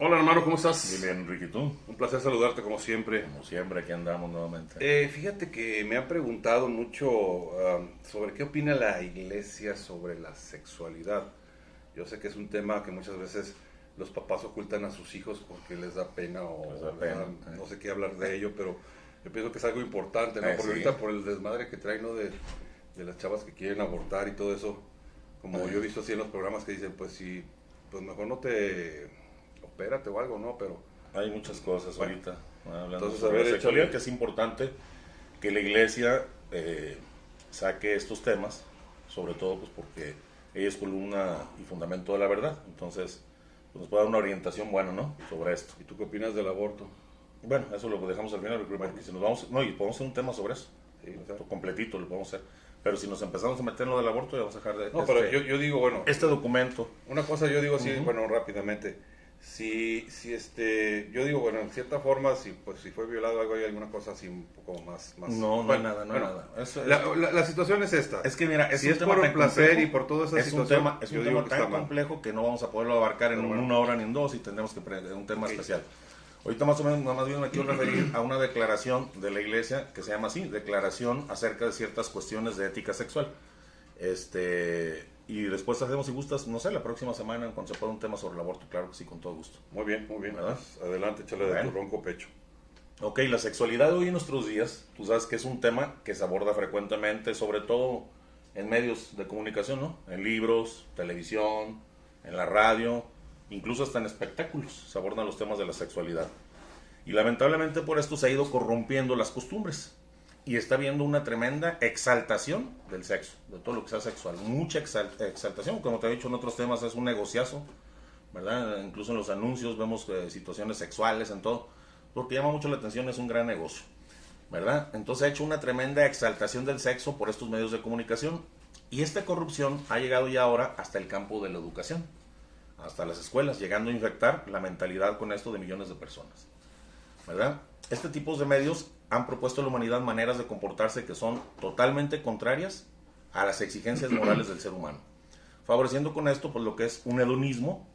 Hola hermano, ¿cómo estás? Bien, bien, Enrique, ¿y tú? Un placer saludarte como siempre. Como siempre, aquí andamos nuevamente. Fíjate que me han preguntado mucho sobre qué opina la iglesia sobre la sexualidad. Yo sé que es un tema que muchas veces los papás ocultan a sus hijos porque les da pena o Les da les pena, no sé qué hablar de ello, pero yo pienso que es algo importante, ¿no? Porque sí. ahorita por el desmadre que traen, ¿no? De las chavas que quieren abortar y todo eso, como yo he visto así en los programas que dicen, pues sí, pues mejor no te opérate o algo, ¿no? Pero Hay muchas cosas bueno, ahorita hablando entonces a sobre ver, la sexualidad, échale. que es importante que la iglesia saque estos temas, sobre todo pues porque ella es columna y fundamento de la verdad. Entonces, pues, nos puede dar una orientación buena, ¿no? Sobre esto. ¿Y tú qué opinas del aborto? Bueno, eso lo dejamos al final, Bueno, porque si nos vamos, no, y podemos hacer un tema sobre eso, sí, o sea, completito lo podemos hacer. Pero si nos empezamos a meter en lo del aborto, ya vamos a dejar de no, pero yo digo, bueno, este documento. una cosa yo digo así, Ujú. bueno, rápidamente, si yo digo, bueno, en cierta forma, si pues si fue violado algo, hay alguna cosa así un poco más, No, no hay bueno, nada, no hay bueno, nada. Eso la situación es esta, es que mira, es si un es tema por tan el placer complejo, y por toda esa es un situación, tema, es yo un digo tema que está tan mal, complejo que no vamos a poderlo abarcar en pero bueno, una hora ni en dos y tendremos que un tema ok, especial. Ahorita más o menos, más bien me quiero referir a una declaración de la iglesia que se llama así, declaración acerca de ciertas cuestiones de ética sexual. Y después hacemos, si gustas, no sé, la próxima semana, cuando se pueda un tema sobre el aborto, claro que sí, con todo gusto. muy bien, ¿Verdad? pues, adelante, échale de tu Bueno. ronco pecho. Ok, la sexualidad hoy en nuestros días, tú sabes que es un tema que se aborda frecuentemente, sobre todo en medios de comunicación, ¿no? En libros, televisión, en la radio, incluso hasta en espectáculos se abordan los temas de la sexualidad. Y lamentablemente por esto se ha ido corrompiendo las costumbres. Y está habiendo una tremenda exaltación del sexo, de todo lo que sea sexual. Mucha exaltación, como te he dicho en otros temas, es un negociazo, ¿verdad? Incluso en los anuncios vemos situaciones sexuales, en todo, porque llama mucho la atención, es un gran negocio, ¿verdad? Entonces ha hecho una tremenda exaltación del sexo por estos medios de comunicación. Y esta corrupción ha llegado ya ahora hasta el campo de la educación, hasta las escuelas, llegando a infectar la mentalidad con esto de millones de personas, ¿verdad? Este tipo de medios han propuesto a la humanidad maneras de comportarse que son totalmente contrarias a las exigencias morales del ser humano, favoreciendo con esto pues lo que es un hedonismo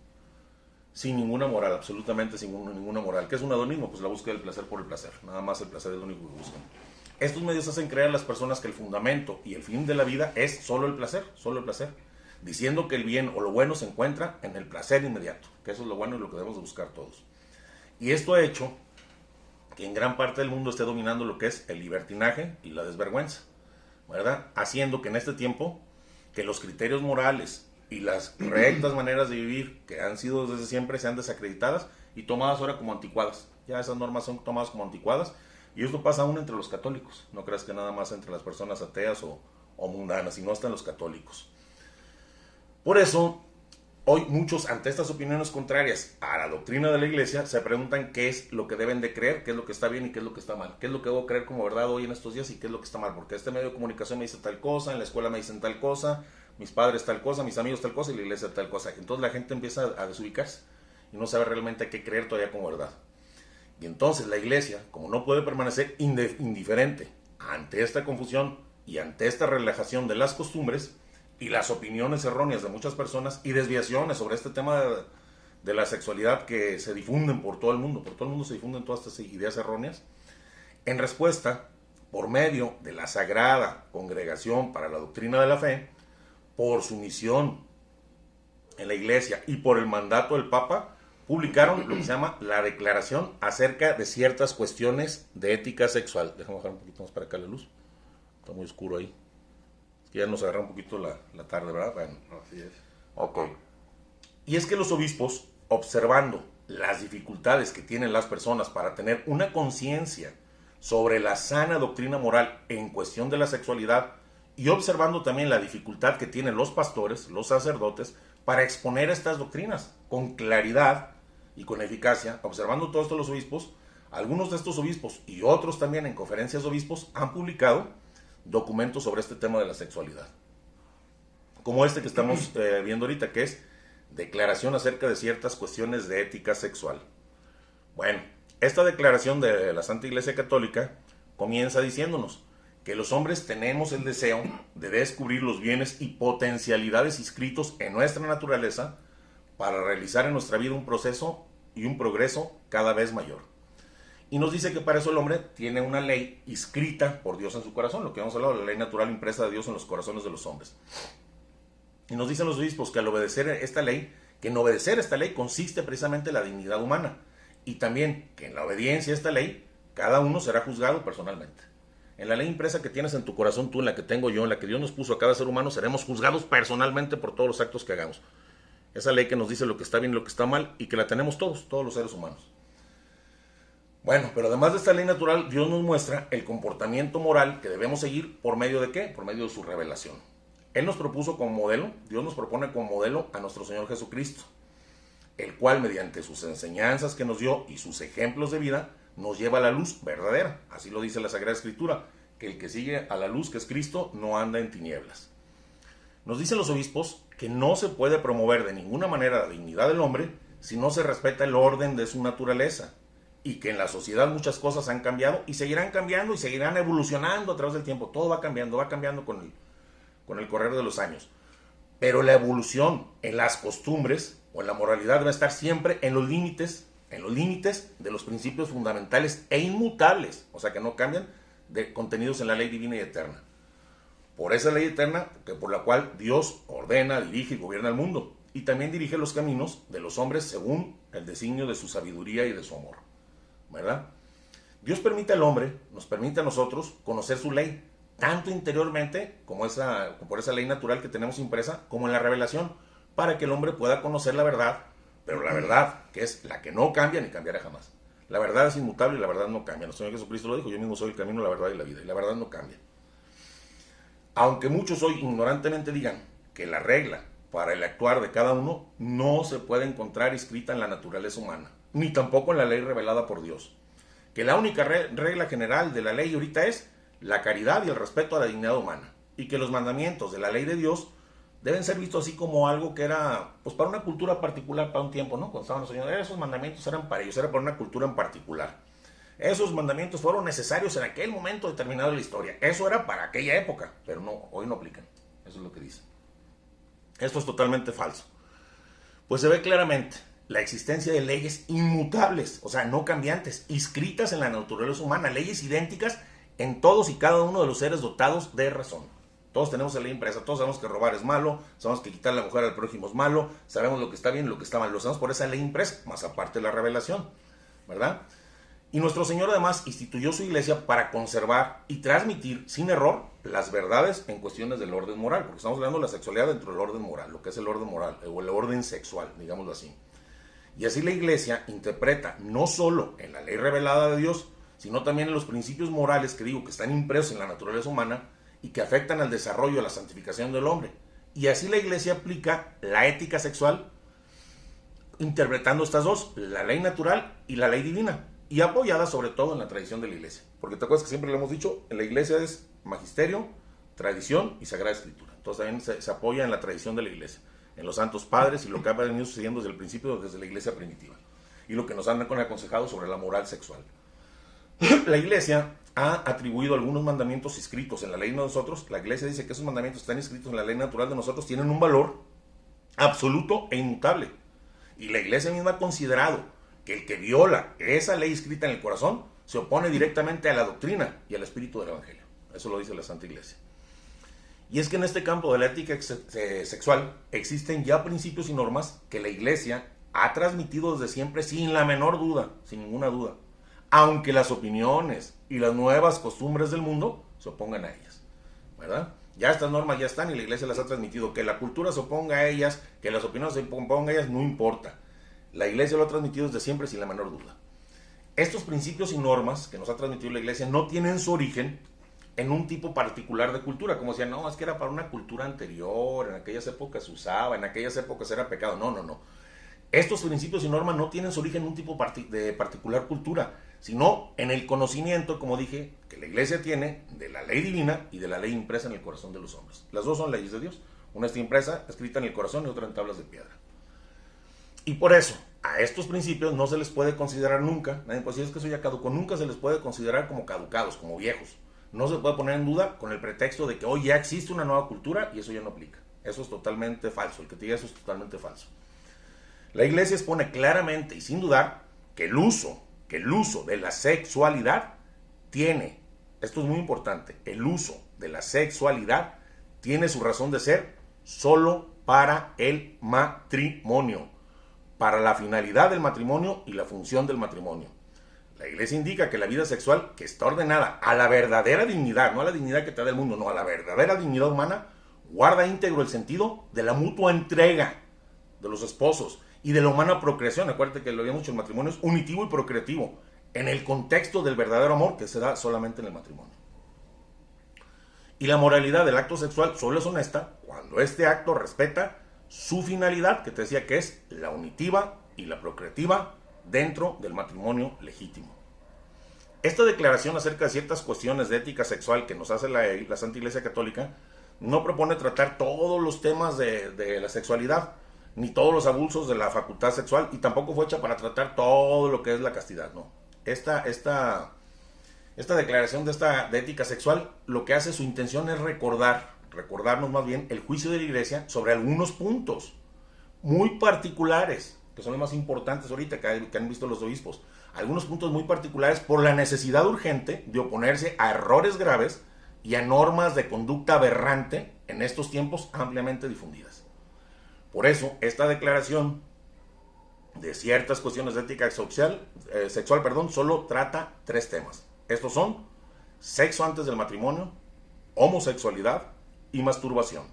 sin ninguna moral, absolutamente sin ninguna moral. ¿Qué es un hedonismo? Pues la búsqueda del placer por el placer, nada más el placer es lo único que buscan. Estos medios hacen creer a las personas que el fundamento y el fin de la vida es solo el placer, diciendo que el bien o lo bueno se encuentra en el placer inmediato, que eso es lo bueno y lo que debemos de buscar todos. Y esto ha hecho que en gran parte del mundo esté dominando lo que es el libertinaje y la desvergüenza, ¿verdad? Haciendo que en este tiempo que los criterios morales y las rectas maneras de vivir que han sido desde siempre sean desacreditadas y tomadas ahora como anticuadas. Ya esas normas son tomadas como anticuadas y esto pasa aún entre los católicos. No creas que nada más entre las personas ateas o mundanas, sino hasta en los católicos. Por eso, hoy muchos, ante estas opiniones contrarias a la doctrina de la iglesia, se preguntan qué es lo que deben de creer, qué es lo que está bien y qué es lo que está mal. ¿Qué es lo que debo creer como verdad hoy en estos días y qué es lo que está mal? Porque este medio de comunicación me dice tal cosa, en la escuela me dicen tal cosa, mis padres tal cosa, mis amigos tal cosa y la iglesia tal cosa. Entonces la gente empieza a desubicarse y no sabe realmente qué creer todavía como verdad. Y entonces la iglesia, como no puede permanecer indiferente ante esta confusión y ante esta relajación de las costumbres y las opiniones erróneas de muchas personas y desviaciones sobre este tema de la sexualidad que se difunden por todo el mundo se difunden todas estas ideas erróneas, en respuesta, por medio de la Sagrada Congregación para la Doctrina de la Fe, por su misión en la iglesia y por el mandato del Papa, publicaron lo que se llama la Declaración acerca de ciertas cuestiones de ética sexual. Déjame bajar un poquito más para acá la luz. Está muy oscuro ahí. Es que ya nos agarra un poquito la tarde, ¿verdad? Bueno, Así es. ok. Y es que los obispos, observando las dificultades que tienen las personas para tener una conciencia sobre la sana doctrina moral en cuestión de la sexualidad y observando también la dificultad que tienen los pastores, los sacerdotes, para exponer estas doctrinas con claridad y con eficacia, observando todo esto los obispos, algunos de estos obispos y otros también en conferencias de obispos han publicado documentos sobre este tema de la sexualidad. Como este que estamos viendo ahorita, que es Declaración acerca de ciertas cuestiones de ética sexual. Bueno, esta declaración de la Santa Iglesia Católica comienza diciéndonos que los hombres tenemos el deseo de descubrir los bienes y potencialidades inscritos en nuestra naturaleza para realizar en nuestra vida un proceso y un progreso cada vez mayor. Y nos dice que para eso el hombre tiene una ley inscrita por Dios en su corazón, lo que hemos hablado, la ley natural impresa de Dios en los corazones de los hombres. Y nos dicen los obispos que al obedecer esta ley, que en obedecer esta ley consiste precisamente la dignidad humana. Y también que en la obediencia a esta ley, cada uno será juzgado personalmente. En la ley impresa que tienes en tu corazón tú, en la que tengo yo, en la que Dios nos puso a cada ser humano, seremos juzgados personalmente por todos los actos que hagamos. Esa ley que nos dice lo que está bien y lo que está mal, y que la tenemos todos los seres humanos. Bueno, pero además de esta ley natural, Dios nos muestra el comportamiento moral que debemos seguir por medio de ¿qué? Por medio de su revelación. Él nos propuso como modelo, Dios nos propone como modelo a nuestro Señor Jesucristo, el cual mediante sus enseñanzas que nos dio y sus ejemplos de vida, nos lleva a la luz verdadera. Así lo dice la Sagrada Escritura, que el que sigue a la luz que es Cristo no anda en tinieblas. Nos dicen los obispos que no se puede promover de ninguna manera la dignidad del hombre si no se respeta el orden de su naturaleza, y que en la sociedad muchas cosas han cambiado y seguirán cambiando y seguirán evolucionando a través del tiempo. Todo va cambiando con el correr de los años. Pero la evolución en las costumbres o en la moralidad debe estar siempre en los límites de los principios fundamentales e inmutables, o sea que no cambian, de contenidos en la ley divina y eterna. Por esa ley eterna, por la cual Dios ordena, dirige y gobierna el mundo, y también dirige los caminos de los hombres según el designio de su sabiduría y de su amor, ¿verdad? Dios permite al hombre, nos permite a nosotros conocer su ley, tanto interiormente como por esa ley natural que tenemos impresa, como en la revelación, para que el hombre pueda conocer la verdad, pero la verdad que es la que no cambia ni cambiará jamás. La verdad es inmutable y la verdad no cambia. Nuestro Señor Jesucristo lo dijo: yo mismo soy el camino, la verdad y la vida, y la verdad no cambia. Aunque muchos hoy ignorantemente digan que la regla para el actuar de cada uno no se puede encontrar escrita en la naturaleza humana, ni tampoco en la ley revelada por Dios, que la única regla general de la ley ahorita es la caridad y el respeto a la dignidad humana, y que los mandamientos de la ley de Dios deben ser vistos así como algo que era, pues, para una cultura particular, para un tiempo, ¿no? Cuando estaban los señores, esos mandamientos eran para ellos, era para una cultura en particular. Esos mandamientos fueron necesarios en aquel momento determinado de la historia. Eso era para aquella época, pero no, hoy no aplican. Eso es lo que dice. Esto es totalmente falso. Pues se ve claramente la existencia de leyes inmutables, o sea, no cambiantes, inscritas en la naturaleza humana, leyes idénticas en todos y cada uno de los seres dotados de razón. Todos tenemos la ley impresa, todos sabemos que robar es malo, sabemos que quitar la mujer al prójimo es malo, sabemos lo que está bien y lo que está mal, lo sabemos por esa ley impresa, más aparte de la revelación, ¿verdad? Y nuestro Señor además instituyó su iglesia para conservar y transmitir sin error las verdades en cuestiones del orden moral, porque estamos hablando de la sexualidad dentro del orden moral, lo que es el orden moral o el orden sexual, digámoslo así. Y así la iglesia interpreta no solo en la ley revelada de Dios, sino también en los principios morales que digo que están impresos en la naturaleza humana y que afectan al desarrollo y a la santificación del hombre. Y así la iglesia aplica la ética sexual interpretando estas dos, la ley natural y la ley divina, y apoyada sobre todo en la tradición de la iglesia. Porque te acuerdas que siempre le hemos dicho, en la iglesia es magisterio, tradición y sagrada escritura. Entonces también se apoya en la tradición de la iglesia, en los santos padres y lo que ha venido sucediendo desde el principio, desde la iglesia primitiva. Y lo que nos han aconsejado sobre la moral sexual. La iglesia ha atribuido algunos mandamientos inscritos en la ley de nosotros. La iglesia dice que esos mandamientos están inscritos en la ley natural de nosotros, tienen un valor absoluto e inmutable. Y la iglesia misma ha considerado que el que viola esa ley escrita en el corazón se opone directamente a la doctrina y al espíritu del evangelio. Eso lo dice la Santa Iglesia. Y es que en este campo de la ética sexual existen ya principios y normas que la iglesia ha transmitido desde siempre sin la menor duda, sin ninguna duda, aunque las opiniones y las nuevas costumbres del mundo se opongan a ellas, ¿verdad? Ya estas normas ya están y la iglesia las ha transmitido. Que la cultura se oponga a ellas, que las opiniones se opongan a ellas, no importa. La iglesia lo ha transmitido desde siempre sin la menor duda. Estos principios y normas que nos ha transmitido la iglesia no tienen su origen en un tipo particular de cultura, como decían, no, es que era para una cultura anterior, en aquellas épocas se usaba, en aquellas épocas era pecado. No. Estos principios y normas no tienen su origen en un tipo de particular cultura, sino en el conocimiento, como dije, que la iglesia tiene de la ley divina y de la ley impresa en el corazón de los hombres. Las dos son leyes de Dios. Una está impresa, escrita en el corazón, y otra en tablas de piedra. Y por eso, a estos principios no se les puede considerar nunca, nadie puede decir es que eso ya caducó, nunca se les puede considerar como caducados, como viejos. No se puede poner en duda con el pretexto de que hoy ya existe una nueva cultura y eso ya no aplica. Eso es totalmente falso, el que te diga eso es totalmente falso. La Iglesia expone claramente y sin dudar que el uso de la sexualidad tiene, esto es muy importante, el uso de la sexualidad tiene su razón de ser solo para el matrimonio, para la finalidad del matrimonio y la función del matrimonio. La Iglesia indica que la vida sexual, que está ordenada a la verdadera dignidad, no a la dignidad que te da el mundo, no, a la verdadera dignidad humana, guarda íntegro el sentido de la mutua entrega de los esposos y de la humana procreación. Acuérdate que lo habíamos dicho, el matrimonio es unitivo y procreativo, en el contexto del verdadero amor que se da solamente en el matrimonio. Y la moralidad del acto sexual solo es honesta cuando este acto respeta su finalidad, que te decía que es la unitiva y la procreativa dentro del matrimonio legítimo. Esta declaración acerca de ciertas cuestiones de ética sexual que nos hace la Santa Iglesia Católica no propone tratar todos los temas de la sexualidad, ni todos los abusos de la facultad sexual, y tampoco fue hecha para tratar todo lo que es la castidad, no. Esta declaración de ética sexual, lo que hace, su intención es recordarnos más bien el juicio de la Iglesia sobre algunos puntos muy particulares, que son los más importantes ahorita que han visto los obispos. Algunos puntos muy particulares por la necesidad urgente de oponerse a errores graves y a normas de conducta aberrante en estos tiempos ampliamente difundidas. Por eso, esta declaración de ciertas cuestiones de ética sexual, solo trata 3 temas. Estos son sexo antes del matrimonio, homosexualidad y masturbación.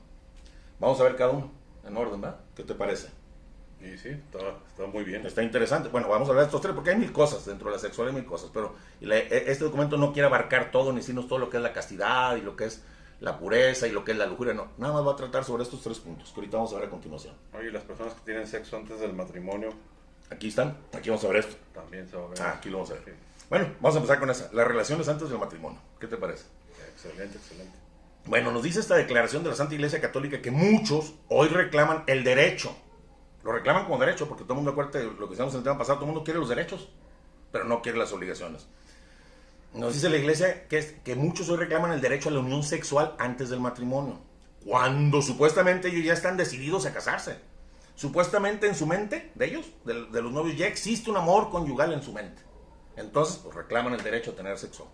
Vamos a ver cada uno en orden, ¿verdad? ¿Qué te parece? Y sí, está muy bien. Está interesante. Bueno, vamos a hablar de estos 3 porque hay 1000 cosas dentro de la sexualidad, 1000 cosas, pero este documento no quiere abarcar todo, ni decirnos todo lo que es la castidad y lo que es la pureza y lo que es la lujuria, no. Nada más va a tratar sobre estos 3 puntos que ahorita vamos a ver a continuación. Oye, las personas que tienen sexo antes del matrimonio. Aquí están, aquí vamos a ver esto. También se va a ver. Aquí lo vamos a ver. Sí. Bueno, vamos a empezar con esa. Las relaciones antes del matrimonio. ¿Qué te parece? Excelente, excelente. Bueno, nos dice esta declaración de la Santa Iglesia Católica que muchos hoy reclaman el derecho. Lo reclaman como derecho porque todo el mundo, acuérdate lo que decíamos en el tema pasado, todo el mundo quiere los derechos, pero no quiere las obligaciones. Nos dice la Iglesia que muchos hoy reclaman el derecho a la unión sexual antes del matrimonio, cuando supuestamente ellos ya están decididos a casarse. Supuestamente en su mente, de ellos, de los novios, ya existe un amor conyugal en su mente. Entonces, pues reclaman el derecho a tener sexo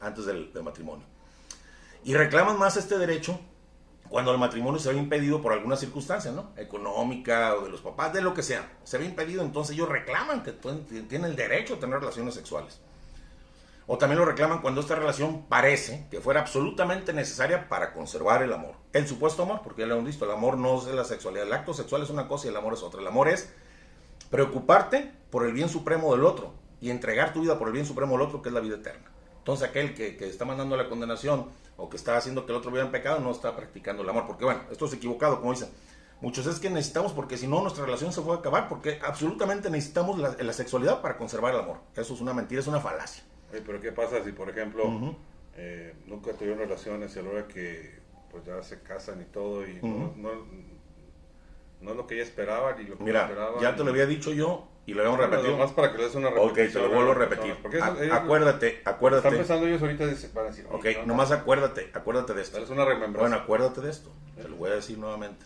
antes del matrimonio. Y reclaman más este derecho cuando el matrimonio se ve impedido por alguna circunstancia, ¿no? Económica o de los papás, de lo que sea. Se ve impedido, entonces ellos reclaman que tienen el derecho a tener relaciones sexuales. O también lo reclaman cuando esta relación parece que fuera absolutamente necesaria para conservar el amor. El supuesto amor, porque ya lo hemos visto, el amor no es la sexualidad. El acto sexual es una cosa y el amor es otra. El amor es preocuparte por el bien supremo del otro y entregar tu vida por el bien supremo del otro, que es la vida eterna. Entonces aquel que está mandando la condenación o que está haciendo que el otro viva en pecado no está practicando el amor. Porque bueno, esto es equivocado, como dicen. Muchos es que necesitamos, porque si no nuestra relación se puede acabar, porque absolutamente necesitamos la sexualidad para conservar el amor. Eso es una mentira, es una falacia. Oye, pero ¿qué pasa si, por ejemplo, nunca tuvieron relaciones y a la hora que pues ya se casan y todo y no es lo que ella esperaba ni lo que esperaba? Ya te lo había dicho yo y lo habíamos repetido. Más para que le des una repetición. Ok, te lo vuelvo a repetir. Acuérdate. Están pensando ellos ahorita van a decir. Ok, nomás acuérdate de esto. Es una remembranza. Bueno, acuérdate de esto. Te lo voy a decir nuevamente.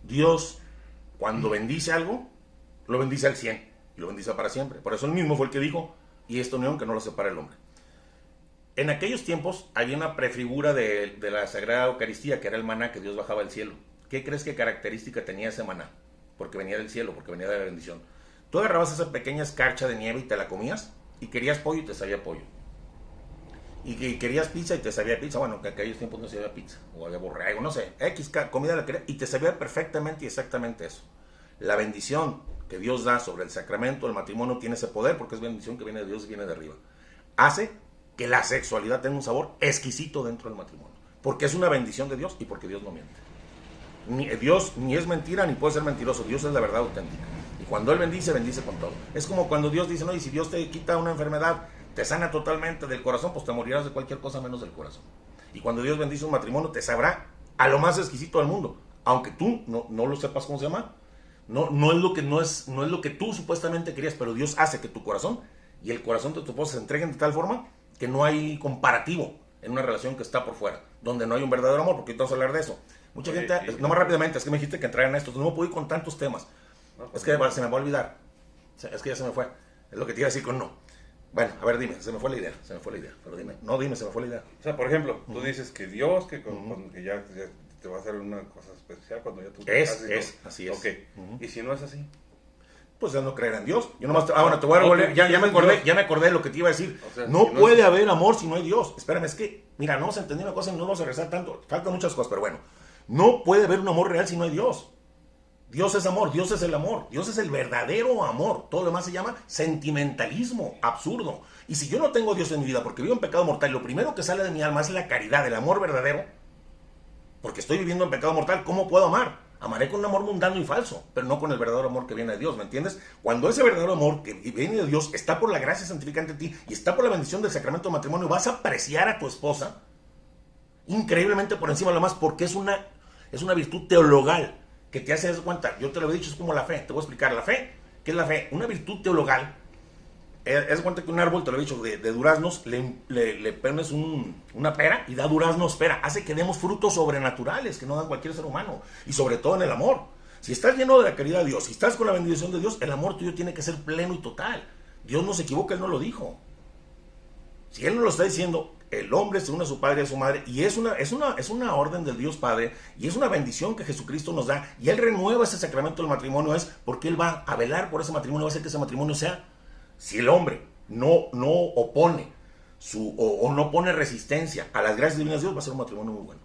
Dios, cuando bendice algo, lo bendice al 100 y lo bendice para siempre. Por eso él mismo fue el que dijo, y esta unión que no lo separa el hombre. En aquellos tiempos había una prefigura de la Sagrada Eucaristía, que era el maná que Dios bajaba del cielo. ¿Qué crees que característica tenía ese maná? Porque venía del cielo, porque venía de la bendición. Tú agarrabas esa pequeña escarcha de nieve y te la comías, y querías pollo y te sabía pollo. Y querías pizza y te sabía pizza. Bueno, que en aquellos tiempos no sabía pizza, o había borrego, no sé. X comida la quería y te sabía perfectamente y exactamente eso. La bendición que Dios da sobre el sacramento del matrimonio tiene ese poder, porque es bendición que viene de Dios y viene de arriba. Hace que la sexualidad tenga un sabor exquisito dentro del matrimonio, porque es una bendición de Dios y porque Dios no miente. Dios ni es mentira ni puede ser mentiroso. Dios es la verdad auténtica. Y cuando Él bendice, bendice con todo. Es como cuando Dios dice, no, y si Dios te quita una enfermedad, te sana totalmente del corazón, pues te morirás de cualquier cosa menos del corazón. Y cuando Dios bendice un matrimonio, te sabrá a lo más exquisito del mundo, aunque tú no lo sepas cómo se llama. No es lo que tú supuestamente querías, pero Dios hace que tu corazón y el corazón de tu esposa se entreguen de tal forma que no hay comparativo en una relación que está por fuera, donde no hay un verdadero amor, porque vamos a hablar de eso. Mucha gente, nomás rápidamente, es que me dijiste que entraran a esto, no me puedo ir con tantos temas. No, Es que se me va a olvidar. Es que ya se me fue. Es lo que te iba a decir con no. Bueno, a ver, dime, se me fue la idea. Pero dime. No, dime, se me fue la idea. O sea, por ejemplo, tú dices que Dios, que ya te va a hacer una cosa especial cuando ya tú te cases. Así es. Ok. ¿Y si no es así? Pues ya no creer en Dios. Yo nomás, bueno, te voy a revolver. Ya me acordé de lo que te iba a decir. O sea, no si no puede es... haber amor si no hay Dios. Espérame, es que, mira, no vamos a entender una cosa y no vamos a rezar tanto. Faltan muchas cosas, pero bueno. No puede haber un amor real si no hay Dios. Dios es amor, Dios es el amor, Dios es el verdadero amor. Todo lo demás se llama sentimentalismo, absurdo. Y si yo no tengo Dios en mi vida porque vivo en pecado mortal, lo primero que sale de mi alma es la caridad, el amor verdadero, porque estoy viviendo en pecado mortal, ¿cómo puedo amar? Amaré con un amor mundano y falso, pero no con el verdadero amor que viene de Dios, ¿me entiendes? Cuando ese verdadero amor que viene de Dios está por la gracia santificante de ti y está por la bendición del sacramento de matrimonio, vas a apreciar a tu esposa increíblemente por encima de lo más, porque es una virtud teologal que te hace dar cuenta. Yo te lo he dicho, es como la fe. Te voy a explicar la fe. ¿Qué es la fe? Una virtud teologal. Es cuenta que un árbol, te lo he dicho, de duraznos, le pones una pera y da duraznos pera. Hace que demos frutos sobrenaturales que no dan cualquier ser humano. Y sobre todo en el amor. Si estás lleno de la caridad de Dios, si estás con la bendición de Dios, el amor tuyo tiene que ser pleno y total. Dios no se equivoca, Él no lo dijo. Si Él no lo está diciendo, el hombre se une a su padre y a su madre, y es una orden del Dios Padre, y es una bendición que Jesucristo nos da, y Él renueva ese sacramento del matrimonio, es porque Él va a velar por ese matrimonio, va a hacer que ese matrimonio sea, si el hombre no opone o no pone resistencia a las gracias divinas de Dios, va a ser un matrimonio muy bueno.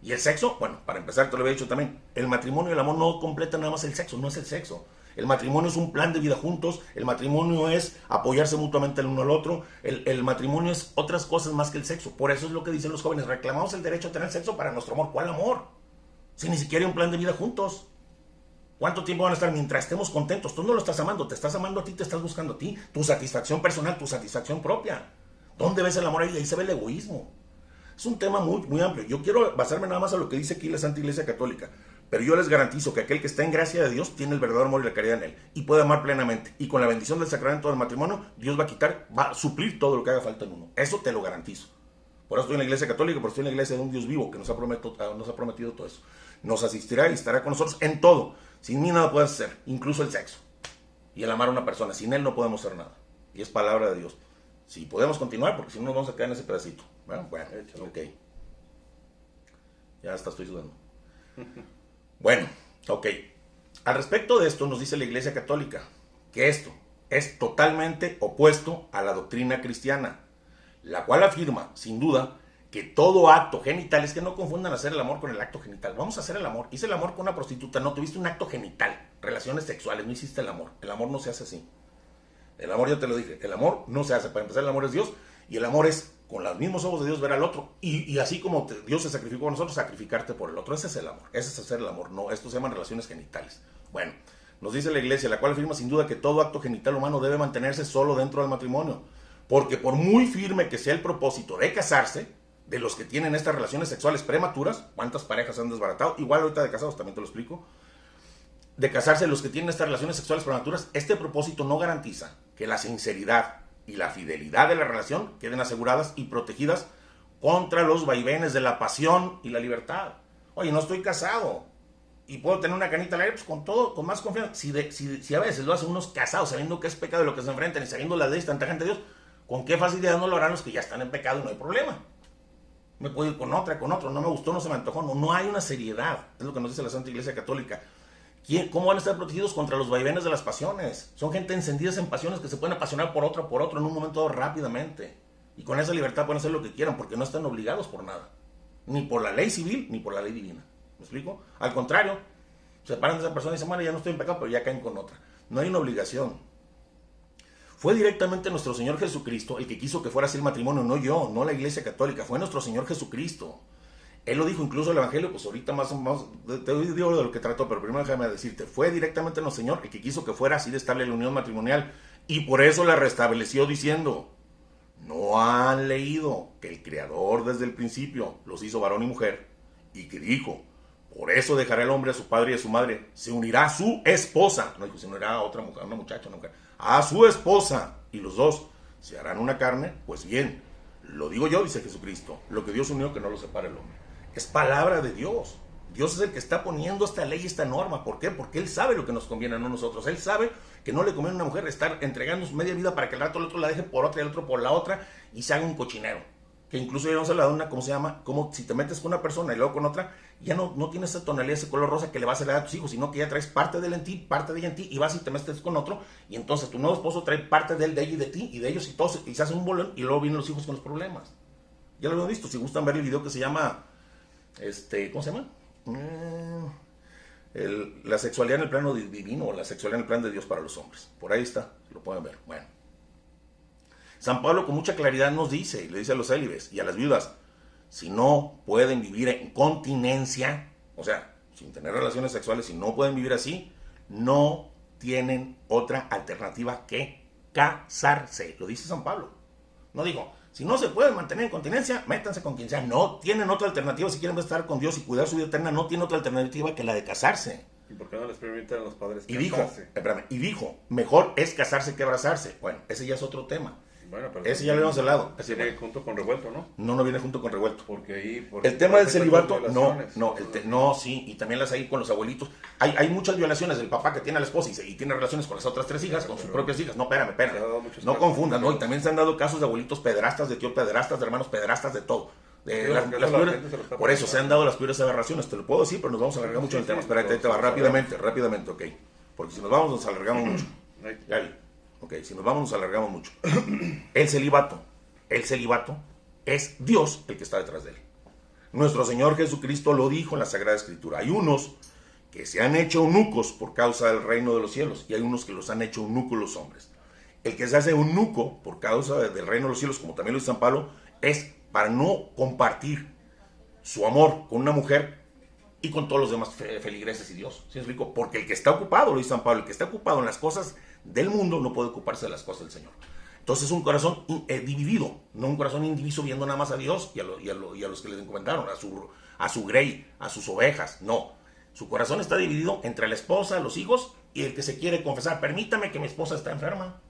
Y el sexo, bueno, para empezar, te lo había dicho también, el matrimonio y el amor no completan nada más el sexo, no es el sexo. El matrimonio es un plan de vida juntos, el matrimonio es apoyarse mutuamente el uno al otro, el matrimonio es otras cosas más que el sexo. Por eso es lo que dicen los jóvenes, reclamamos el derecho a tener sexo para nuestro amor. ¿Cuál amor? Si ni siquiera hay un plan de vida juntos. ¿Cuánto tiempo van a estar mientras estemos contentos? Tú no lo estás amando, te estás amando a ti, te estás buscando a ti, tu satisfacción personal, tu satisfacción propia. ¿Dónde ves el amor ahí? Ahí se ve el egoísmo. Es un tema muy, muy amplio. Yo quiero basarme nada más a lo que dice aquí la Santa Iglesia Católica. Pero yo les garantizo que aquel que está en gracia de Dios tiene el verdadero amor y la caridad en él. Y puede amar plenamente. Y con la bendición del sacramento del matrimonio, Dios va a suplir todo lo que haga falta en uno. Eso te lo garantizo. Por eso estoy en la Iglesia Católica, porque estoy en la Iglesia de un Dios vivo que nos ha prometido todo eso. Nos asistirá y estará con nosotros en todo. Sin mí nada puedes hacer, incluso el sexo. Y el amar a una persona. Sin él no podemos hacer nada. Y es palabra de Dios. Si podemos continuar, porque si no nos vamos a quedar en ese pedacito. Bueno, ok. Ya hasta estoy sudando. Bueno, ok. Al respecto de esto nos dice la Iglesia Católica que esto es totalmente opuesto a la doctrina cristiana, la cual afirma, sin duda, que todo acto genital, es que no confundan hacer el amor con el acto genital. Vamos a hacer el amor. Hice el amor con una prostituta, no tuviste un acto genital, relaciones sexuales, no hiciste el amor. El amor no se hace así. El amor, ya te lo dije, el amor no se hace. Para empezar, el amor es Dios, y el amor es con los mismos ojos de Dios ver al otro, y así como Dios se sacrificó por nosotros, sacrificarte por el otro. Ese es el amor, ese es hacer el amor. No, esto se llaman relaciones genitales. Bueno, nos dice la Iglesia, la cual afirma sin duda que todo acto genital humano debe mantenerse solo dentro del matrimonio, porque por muy firme que sea el propósito de casarse, de los que tienen estas relaciones sexuales prematuras, ¿cuántas parejas han desbaratado? Igual ahorita de casados, también te lo explico. De casarse, los que tienen estas relaciones sexuales prematuras, este propósito no garantiza que la sinceridad y la fidelidad de la relación queden aseguradas y protegidas contra los vaivenes de la pasión y la libertad. Oye, no estoy casado y puedo tener una canita al aire, pues con todo, con más confianza. Si a veces lo hacen unos casados sabiendo que es pecado de lo que se enfrentan y sabiendo la ley tanta gente de Dios, ¿con qué facilidad no lo harán los que ya están en pecado y no hay problema? Me puedo ir con otro, no me gustó, no se me antojó, no hay una seriedad. Es lo que nos dice la Santa Iglesia Católica. ¿Cómo van a estar protegidos contra los vaivenes de las pasiones? Son gente encendidas en pasiones que se pueden apasionar por otro en un momento dado rápidamente. Y con esa libertad pueden hacer lo que quieran porque no están obligados por nada. Ni por la ley civil, ni por la ley divina. ¿Me explico? Al contrario, se separan de esa persona y dicen, bueno, ya no estoy en pecado, pero ya caen con otra. No hay una obligación. Fue directamente nuestro Señor Jesucristo el que quiso que fuera así el matrimonio, no yo, no la Iglesia Católica, fue nuestro Señor Jesucristo. Él lo dijo incluso el Evangelio, pues ahorita más te digo de lo que trató, pero primero déjame decirte, fue directamente nuestro Señor el que quiso que fuera así de estable la unión matrimonial, y por eso la restableció diciendo, ¿no han leído que el Creador desde el principio los hizo varón y mujer? Y que dijo, por eso dejará el hombre a su padre y a su madre, se unirá a su esposa, no dijo, se unirá a otra mujer, a una muchacha, una mujer, a su esposa, y los dos se harán una carne. Pues bien, lo digo yo, dice Jesucristo, lo que Dios unió que no lo separe el hombre. Es palabra de Dios. Dios es el que está poniendo esta ley, esta norma. ¿Por qué? Porque Él sabe lo que nos conviene, no nosotros. Él sabe que no le conviene a una mujer estar entregando su media vida para que el rato el otro la deje por otra y el otro por la otra y se haga un cochinero. Que incluso ya no se le da una, ¿cómo se llama? Como si te metes con una persona y luego con otra, ya no tienes esa tonalidad, ese color rosa que le vas a dar a tus hijos, sino que ya traes parte de él en ti, parte de ella en ti, y vas y te metes con otro, y entonces tu nuevo esposo trae parte de él, de ella y de ti, y de ellos y todos, y se hace un bolón, y luego vienen los hijos con los problemas. Ya lo han visto, si gustan ver el video que se llama, ¿cómo se llama? La sexualidad en el plano divino, o la sexualidad en el plan de Dios para los hombres. Por ahí está, lo pueden ver. Bueno. San Pablo con mucha claridad nos dice, y le dice a los célibes y a las viudas, si no pueden vivir en continencia, o sea, sin tener relaciones sexuales, si no pueden vivir así, no tienen otra alternativa que casarse. Lo dice San Pablo. No digo, si no se pueden mantener en continencia, métanse con quien sea. No tienen otra alternativa. Si quieren estar con Dios y cuidar su vida eterna, no tienen otra alternativa que la de casarse. ¿Y por qué no les permiten a los padres casarse? Y dijo, mejor es casarse que abrazarse. Bueno, ese ya es otro tema. Bueno, pero ese ya lo habíamos hablado. Viene junto con revuelto, ¿no? No viene junto con revuelto. Porque ahí... el tema del celibato, no, sí, y también las hay con los abuelitos. Hay muchas violaciones del papá que tiene a la esposa y tiene relaciones con las otras 3 hijas, con sus propias hijas. No, espérame. No confundan, ¿no? Y también se han dado casos de abuelitos pederastas, de tíos pederastas, de hermanos pederastas, de todo. Por eso se han dado las peores aberraciones, te lo puedo decir, pero nos vamos a alargar mucho en el tema. Espérate, te va rápidamente, ok. Porque si nos vamos, nos alargamos mucho. Ya vi. Ok, si nos vamos, nos alargamos mucho. El celibato es Dios el que está detrás de él. Nuestro Señor Jesucristo lo dijo en la Sagrada Escritura. Hay unos que se han hecho eunucos por causa del reino de los cielos y hay unos que los han hecho eunucos los hombres. El que se hace eunuco por causa del reino de los cielos, como también lo dice San Pablo, es para no compartir su amor con una mujer y con todos los demás feligreses y Dios. ¿Sí me explico? Porque el que está ocupado, lo dice San Pablo, el que está ocupado en las cosas del mundo no puede ocuparse de las cosas del Señor. Entonces es un corazón dividido, no un corazón indiviso viendo nada más a Dios y a los que les encomendaron, a su grey, a sus ovejas. No, su corazón está dividido entre la esposa, los hijos y el que se quiere confesar. Permítame que mi esposa está enferma.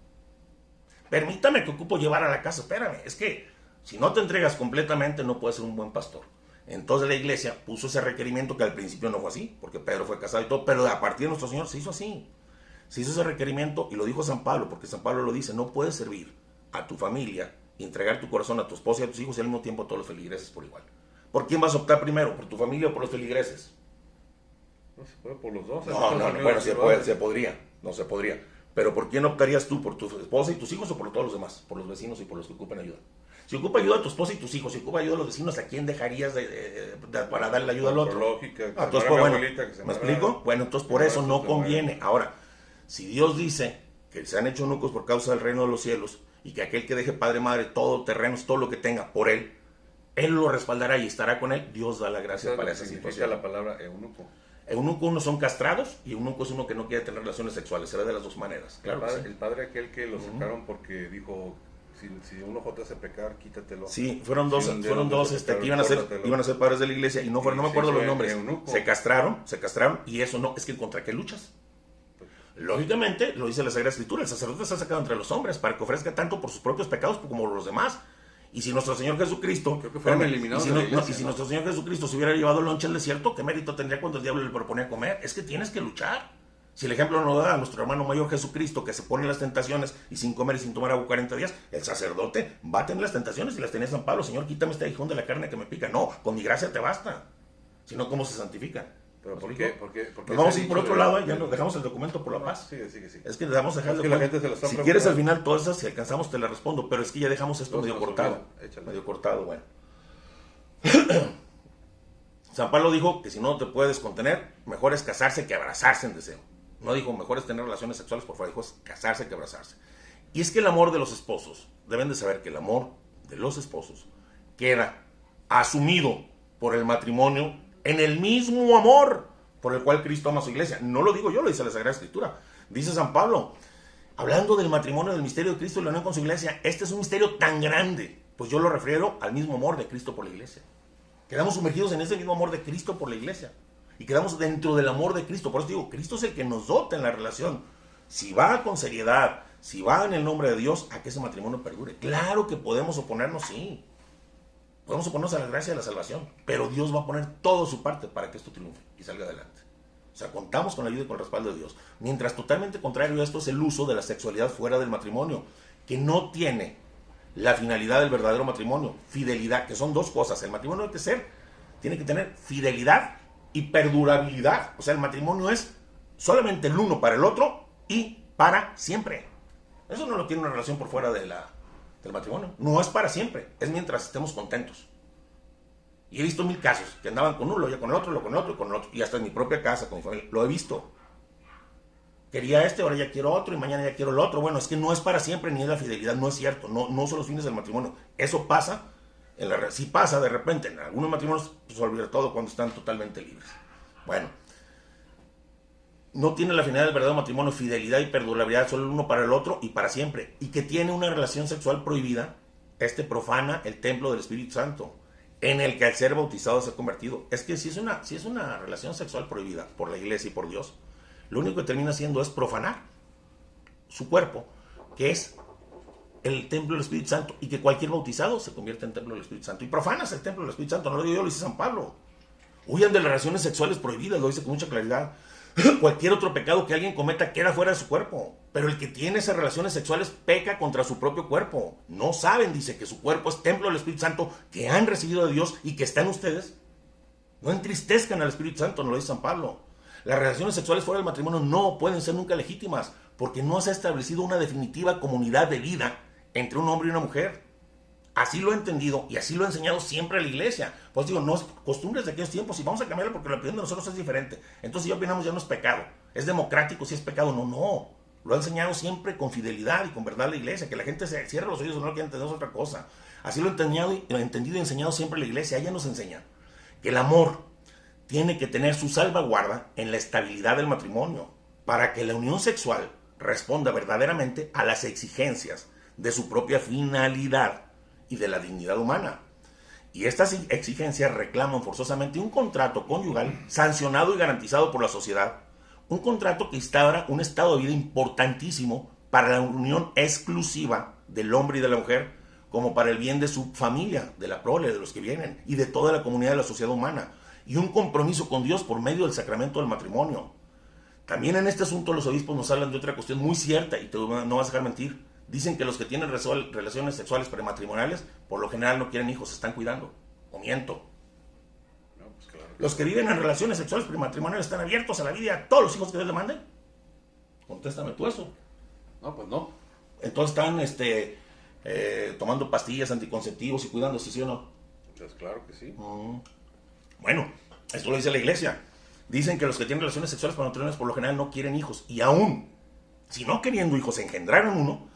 Permítame que ocupo llevar a la casa. Espérame, es que si no te entregas completamente no puedes ser un buen pastor. Entonces la iglesia puso ese requerimiento que al principio no fue así, porque Pedro fue casado y todo, pero a partir de nuestro Señor se hizo así. Se hizo ese requerimiento y lo dijo San Pablo, porque San Pablo lo dice, no puedes servir a tu familia y entregar tu corazón a tu esposa y a tus hijos y al mismo tiempo a todos los feligreses por igual. ¿Por quién vas a optar primero? ¿Por tu familia o por los feligreses? No se puede por los dos. Bueno, se podría. Pero ¿por quién optarías tú? ¿Por tu esposa y tus hijos o por todos los demás? Por los vecinos y por los que ocupan ayuda. Si ocupa ayuda a tu esposa y tus hijos, si ocupa ayuda a los vecinos, ¿a quién dejarías para darle ayuda al otro? Lógica. Entonces, ¿me explico? Bueno, entonces por eso no conviene. Ahora, si Dios dice que se han hecho eunucos por causa del reino de los cielos y que aquel que deje padre, madre, todo, terrenos, todo lo que tenga por él lo respaldará y estará con él, Dios da la gracia para esa situación. La palabra eunuco. Eunuco unos son castrados y eunuco es uno que no quiere tener relaciones sexuales. Se ve de las dos maneras. Claro el padre aquel que lo sacaron porque dijo, si un ojo te hace pecar, quítatelo. Sí, fueron dos que iban a ser padres de la iglesia y no fueron, no me acuerdo los nombres. Se castraron y eso no, es que contra qué luchas. Lógicamente, lo dice la Sagrada Escritura, el sacerdote está sacado entre los hombres para que ofrezca tanto por sus propios pecados como por los demás. Y si nuestro Señor Jesucristo, creo que fueron eliminados y si nuestro Señor Jesucristo se hubiera llevado lonche al desierto, ¿qué mérito tendría cuando el diablo le proponía comer? Es que tienes que luchar. Si el ejemplo nos da a nuestro hermano mayor Jesucristo, que se pone en las tentaciones y sin comer y sin tomar agua 40 días, el sacerdote va a tener las tentaciones y las tenía San Pablo. Señor, quítame este aguijón de la carne que me pica. No, con mi gracia te basta. Si no, ¿cómo se santifica? ¿Pero por qué? Nos vamos a ir por otro lado, ya nos dejamos el documento por la paz. Sí. Es que dejamos dejar el documento. Si quieres al final todas esas, si alcanzamos te las respondo, pero es que ya dejamos esto medio cortado. Bueno. San Pablo dijo que si no te puedes contener, mejor es casarse que abrazarse en deseo. No dijo mejor es tener relaciones sexuales, por favor, dijo es casarse que abrazarse. Y es que el amor de los esposos, deben de saber que el amor de los esposos queda asumido por el matrimonio en el mismo amor por el cual Cristo ama a su iglesia. No lo digo yo, lo dice la Sagrada Escritura. Dice San Pablo, hablando del matrimonio, del misterio de Cristo y la unión con su iglesia, este es un misterio tan grande, pues yo lo refiero al mismo amor de Cristo por la iglesia. Quedamos sumergidos en ese mismo amor de Cristo por la iglesia. Y quedamos dentro del amor de Cristo. Por eso digo, Cristo es el que nos dota en la relación. Si va con seriedad, si va en el nombre de Dios, a que ese matrimonio perdure. Claro que podemos oponernos, sí. Podemos oponernos a la gracia de la salvación, pero Dios va a poner todo su parte para que esto triunfe y salga adelante. O sea, contamos con la ayuda y con el respaldo de Dios. Mientras totalmente contrario a esto es el uso de la sexualidad fuera del matrimonio, que no tiene la finalidad del verdadero matrimonio, fidelidad, que son dos cosas. El matrimonio tiene que tener fidelidad y perdurabilidad. O sea, el matrimonio es solamente el uno para el otro y para siempre. Eso no lo tiene una relación por fuera del matrimonio. No es para siempre, es mientras estemos contentos. Y he visto 1000 casos que andaban con uno, ya con el otro, lo con el otro, con el otro. Y hasta en mi propia casa, con mi familia, lo he visto. Quería ahora ya quiero otro y mañana ya quiero el otro. Bueno, es que no es para siempre ni es la fidelidad, no es cierto. No son los fines del matrimonio. Eso pasa, sí pasa de repente. En algunos matrimonios se olvida todo cuando están totalmente libres. Bueno, no tiene la finalidad del verdadero matrimonio, fidelidad y perdurabilidad, solo el uno para el otro y para siempre. Y que tiene una relación sexual prohibida, profana el templo del Espíritu Santo, en el que al ser bautizado se ha convertido. Es que si es una relación sexual prohibida por la iglesia y por Dios, lo único que termina haciendo es profanar su cuerpo, que es el templo del Espíritu Santo, y que cualquier bautizado se convierte en templo del Espíritu Santo. Y profanas el templo del Espíritu Santo, no lo digo yo, lo dice San Pablo. Huyan de las relaciones sexuales prohibidas, lo dice con mucha claridad. Cualquier otro pecado que alguien cometa queda fuera de su cuerpo, pero el que tiene esas relaciones sexuales peca contra su propio cuerpo. No saben, dice, que su cuerpo es templo del Espíritu Santo, que han recibido de Dios y que está en ustedes. No entristezcan al Espíritu Santo, nos lo dice San Pablo. Las relaciones sexuales fuera del matrimonio no pueden ser nunca legítimas, porque no se ha establecido una definitiva comunidad de vida entre un hombre y una mujer. Así lo he entendido y así lo ha enseñado siempre la iglesia. Pues digo, no es costumbres de aquellos tiempos y vamos a cambiarlo porque la opinión de nosotros es diferente. Entonces ya opinamos, ya no es pecado. Es democrático si es pecado. No. Lo ha enseñado siempre con fidelidad y con verdad la iglesia. Que la gente se cierre los oídos o no lo quiera entender es otra cosa. Así lo he entendido y enseñado siempre la iglesia. Ella nos enseña que el amor tiene que tener su salvaguarda en la estabilidad del matrimonio para que la unión sexual responda verdaderamente a las exigencias de su propia finalidad y de la dignidad humana. Y estas exigencias reclaman forzosamente un contrato conyugal sancionado y garantizado por la sociedad, un contrato que instaura un estado de vida importantísimo para la unión exclusiva del hombre y de la mujer, como para el bien de su familia, de la prole, de los que vienen, y de toda la comunidad de la sociedad humana, y un compromiso con Dios por medio del sacramento del matrimonio. También en este asunto los obispos nos hablan de otra cuestión muy cierta, y no vas a dejar mentir. Dicen que los que tienen relaciones sexuales prematrimoniales, por lo general no quieren hijos, se están cuidando. O miento. No, pues claro. Los que viven en relaciones sexuales prematrimoniales están abiertos a la vida y a todos los hijos que Dios le mande. Contéstame tú eso. No, pues no. Entonces están tomando pastillas, anticonceptivos y cuidándose, ¿sí o no? Pues claro que sí. Bueno, esto lo dice la iglesia. Dicen que los que tienen relaciones sexuales prematrimoniales por lo general no quieren hijos. Y aún, si no queriendo hijos, engendraron uno,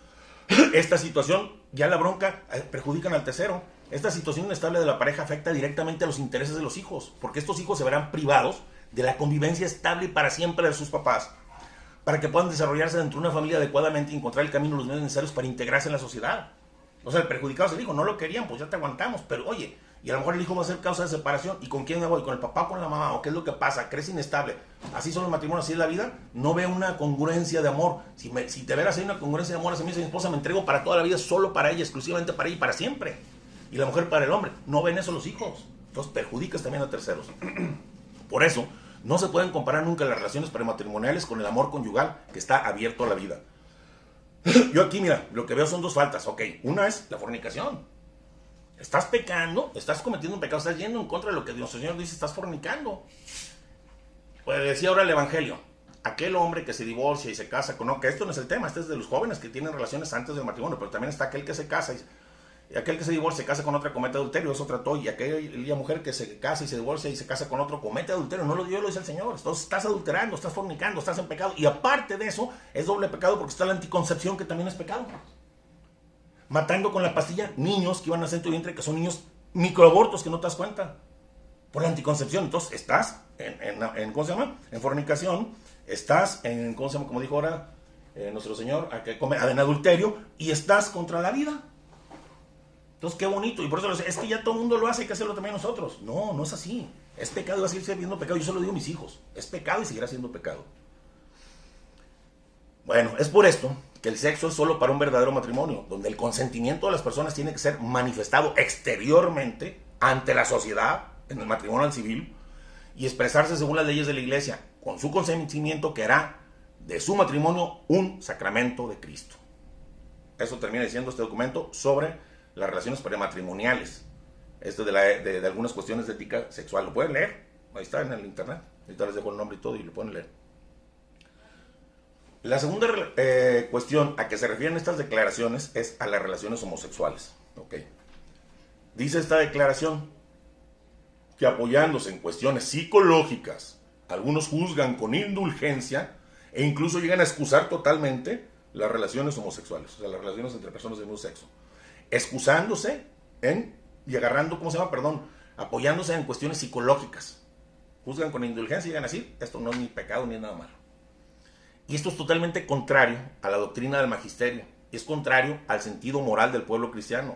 esta situación, ya la bronca, perjudican al tercero. Esta situación inestable de la pareja afecta directamente a los intereses de los hijos, porque estos hijos se verán privados de la convivencia estable y para siempre de sus papás, para que puedan desarrollarse dentro de una familia adecuadamente y encontrar el camino, los medios necesarios para integrarse en la sociedad. O sea, el perjudicado es el hijo, no lo querían, pues ya te aguantamos, pero oye, y a lo mejor el hijo va a ser causa de separación. ¿Y con quién me voy? ¿Con el papá o con la mamá? ¿O qué es lo que pasa? ¿Crece inestable? Así son los matrimonios, así es la vida. No ve una congruencia de amor. Si de veras hay una congruencia de amor, así me dice mi esposa, me entrego para toda la vida, solo para ella, exclusivamente para ella y para siempre. Y la mujer para el hombre. No ven eso los hijos. Entonces perjudicas también a terceros. Por eso, no se pueden comparar nunca las relaciones prematrimoniales con el amor conyugal que está abierto a la vida. Yo aquí, mira, lo que veo son dos faltas. Ok, una es la fornicación. Estás pecando, estás cometiendo un pecado, estás yendo en contra de lo que Dios Señor dice, estás fornicando. Pues decía ahora el Evangelio, aquel hombre que se divorcia y se casa con... No, que esto no es el tema, este es de los jóvenes que tienen relaciones antes del matrimonio, pero también está aquel que se casa y aquel que se divorcia y se casa con otra comete adulterio, es otra toy, y aquella mujer que se casa y se divorcia y se casa con otro comete adulterio, no lo dio, lo dice el Señor. Entonces estás adulterando, estás fornicando, estás en pecado, y aparte de eso, es doble pecado porque está la anticoncepción, que también es pecado. Matando con la pastilla niños que iban a nacer en tu vientre, que son niños microabortos que no te das cuenta por la anticoncepción. Entonces estás en ¿cómo se llama? En fornicación, estás en, ¿cómo se llama? Como dijo ahora nuestro Señor, en adulterio, y estás contra la vida. Entonces qué bonito, y por eso es que ya todo el mundo lo hace, hay que hacerlo también nosotros. No, no es así. Es pecado y va a seguir siendo pecado. Yo se lo digo a mis hijos, es pecado y seguirá siendo pecado. Bueno, es por esto que el sexo es solo para un verdadero matrimonio, donde el consentimiento de las personas tiene que ser manifestado exteriormente ante la sociedad, en el matrimonio civil, y expresarse según las leyes de la iglesia, con su consentimiento que hará de su matrimonio un sacramento de Cristo. Eso termina diciendo este documento sobre las relaciones prematrimoniales, de algunas cuestiones de ética sexual. Lo pueden leer, ahí está en el internet, ahorita les dejo el nombre y todo y lo pueden leer. La segunda cuestión a que se refieren estas declaraciones es a las relaciones homosexuales. Okay. Dice esta declaración que apoyándose en cuestiones psicológicas, algunos juzgan con indulgencia e incluso llegan a excusar totalmente las relaciones homosexuales, o sea, las relaciones entre personas del mismo sexo, excusándose y agarrando, apoyándose en cuestiones psicológicas. Juzgan con indulgencia y llegan a decir, esto no es ni pecado ni es nada malo. Y esto es totalmente contrario a la doctrina del magisterio, es contrario al sentido moral del pueblo cristiano.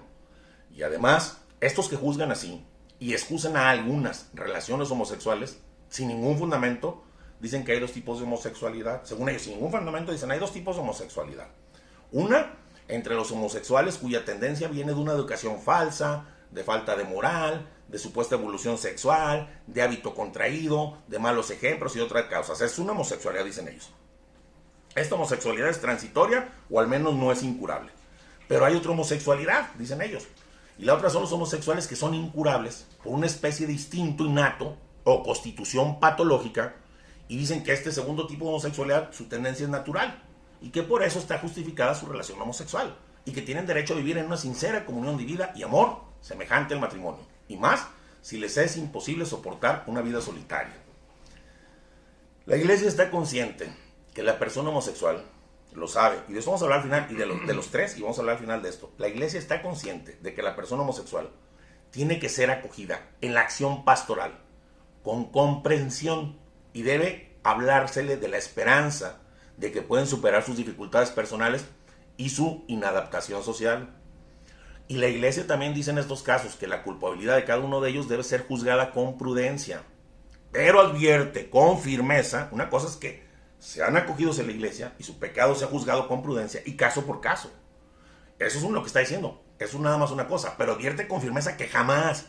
Y además, estos que juzgan así y excusan a algunas relaciones homosexuales sin ningún fundamento, dicen que hay dos tipos de homosexualidad. Según ellos, sin ningún fundamento, dicen hay dos tipos de homosexualidad. Una, entre los homosexuales cuya tendencia viene de una educación falsa, de falta de moral, de supuesta evolución sexual, de hábito contraído, de malos ejemplos y otras causas. Es una homosexualidad, dicen ellos. Esta homosexualidad es transitoria o al menos no es incurable. Pero hay otra homosexualidad, dicen ellos. Y la otra son los homosexuales que son incurables por una especie de instinto innato o constitución patológica, y dicen que este segundo tipo de homosexualidad, su tendencia es natural, y que por eso está justificada su relación homosexual, y que tienen derecho a vivir en una sincera comunión de vida y amor semejante al matrimonio, y más si les es imposible soportar una vida solitaria. La iglesia está consciente que la persona homosexual lo sabe, y de eso vamos a hablar al final, y de los tres, y vamos a hablar al final de esto. La iglesia está consciente de que la persona homosexual tiene que ser acogida en la acción pastoral, con comprensión, y debe hablársele de la esperanza de que pueden superar sus dificultades personales y su inadaptación social. Y la iglesia también dice en estos casos que la culpabilidad de cada uno de ellos debe ser juzgada con prudencia, pero advierte con firmeza, una cosa es que sean acogidos en la iglesia y su pecado sea juzgado con prudencia y caso por caso. Eso es lo que está diciendo, eso es nada más una cosa, pero advierte con firmeza que jamás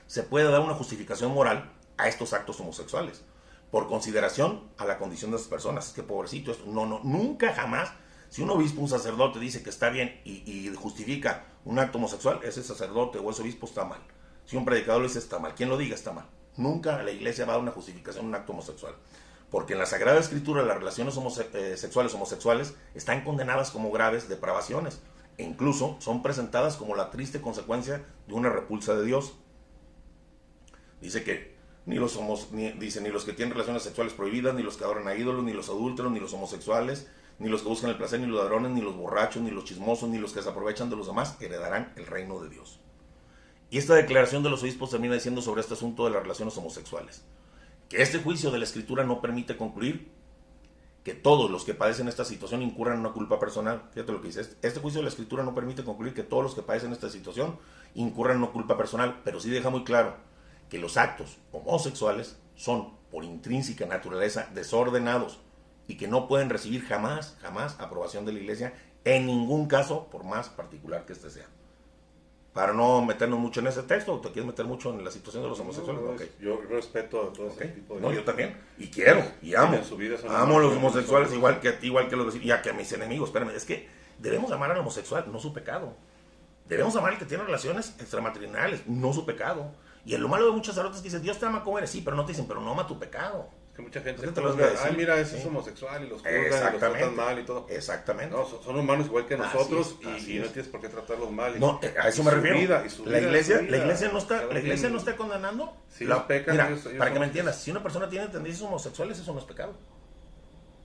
se puede dar una justificación moral a estos actos homosexuales, por consideración a la condición de esas personas. Es que pobrecito, esto, nunca jamás, si un obispo, un sacerdote dice que está bien y justifica un acto homosexual, ese sacerdote o ese obispo está mal. Si un predicador lo dice está mal, quien lo diga está mal. Nunca la iglesia va a dar una justificación a un acto homosexual, porque en la Sagrada Escritura las relaciones homosexuales están condenadas como graves depravaciones, e incluso son presentadas como la triste consecuencia de una repulsa de Dios. Dice que ni los que tienen relaciones sexuales prohibidas, ni los que adoran a ídolos, ni los adúlteros, ni los homosexuales, ni los que buscan el placer, ni los ladrones, ni los borrachos, ni los chismosos, ni los que se aprovechan de los demás, heredarán el reino de Dios. Y esta declaración de los obispos termina diciendo sobre este asunto de las relaciones homosexuales, que este juicio de la Escritura no permite concluir que todos los que padecen esta situación incurran en una culpa personal. Fíjate lo que dice, este juicio de la Escritura no permite concluir que todos los que padecen esta situación incurran en una culpa personal, pero sí deja muy claro que los actos homosexuales son por intrínseca naturaleza desordenados y que no pueden recibir jamás aprobación de la iglesia en ningún caso, por más particular que este sea. Para no meternos mucho en ese texto, ¿te quieres meter mucho en la situación de los homosexuales? No, Okay. Yo respeto a todo ese tipo de... No, yo también, y quiero, y amo. Amo a los homosexuales igual que a ti, igual que los y a que a mis enemigos. Espérame, es que debemos amar al homosexual, no su pecado. Debemos amar al que tiene relaciones extramatrimoniales, no su pecado. Y lo malo de muchos sacerdotes que dicen, Dios te ama como eres, sí, pero no te dicen, pero no ama tu pecado. Es que mucha gente te los va a decir. Ay, mira, ese es homosexual y los juzgan y los tratan mal y todo. Exactamente. No, son humanos igual que nosotros y no tienes por qué tratarlos mal. No, a eso me refiero. La iglesia vida, no está condenando. Si pecan, mira, ellos para que me entiendas, si una persona tiene tendencias homosexuales, eso no es pecado.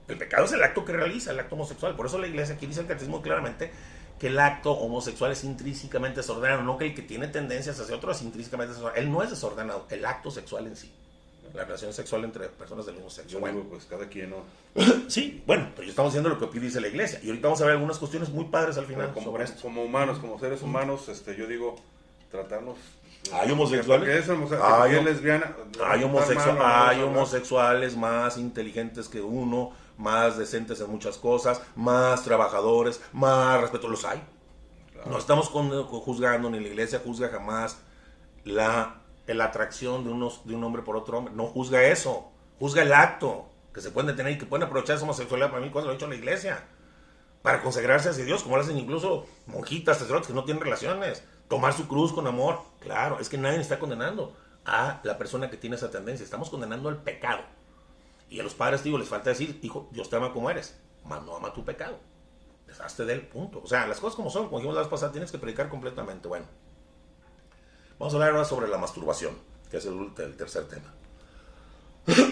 El pecado es el acto que realiza, el acto homosexual. Por eso la iglesia aquí dice el catecismo claramente que el acto homosexual es intrínsecamente desordenado, no que el que tiene tendencias hacia otro es intrínsecamente desordenado. Él no es desordenado, el acto sexual en sí. La relación sexual entre personas del mismo sexo. Yo digo, pues cada quien, ¿no? Sí, bueno, pero estamos viendo lo que dice la iglesia. Y ahorita vamos a ver algunas cuestiones muy padres al final sobre esto. Como humanos, como seres humanos, yo digo, tratarnos... Hay homosexuales. Hay lesbiana. Hay homosexuales más inteligentes que uno, más decentes en muchas cosas, más trabajadores, más respeto, los hay. Claro. No estamos juzgando, ni la iglesia juzga jamás la atracción de un hombre por otro hombre. No juzga eso, juzga el acto que se pueden tener y que pueden aprovechar esa homosexualidad. Para mí, cuando lo ha hecho la iglesia, para consagrarse hacia Dios, como lo hacen incluso monjitas, sacerdotes que no tienen relaciones, tomar su cruz con amor. Claro, es que nadie está condenando a la persona que tiene esa tendencia, estamos condenando al pecado. Y a los padres, digo, les falta decir, hijo, Dios te ama como eres, mas no ama tu pecado. Deshazte de él, punto. O sea, las cosas como son, como dijimos la vez pasada, tienes que predicar completamente. Bueno, vamos a hablar ahora sobre la masturbación, que es el tercer tema.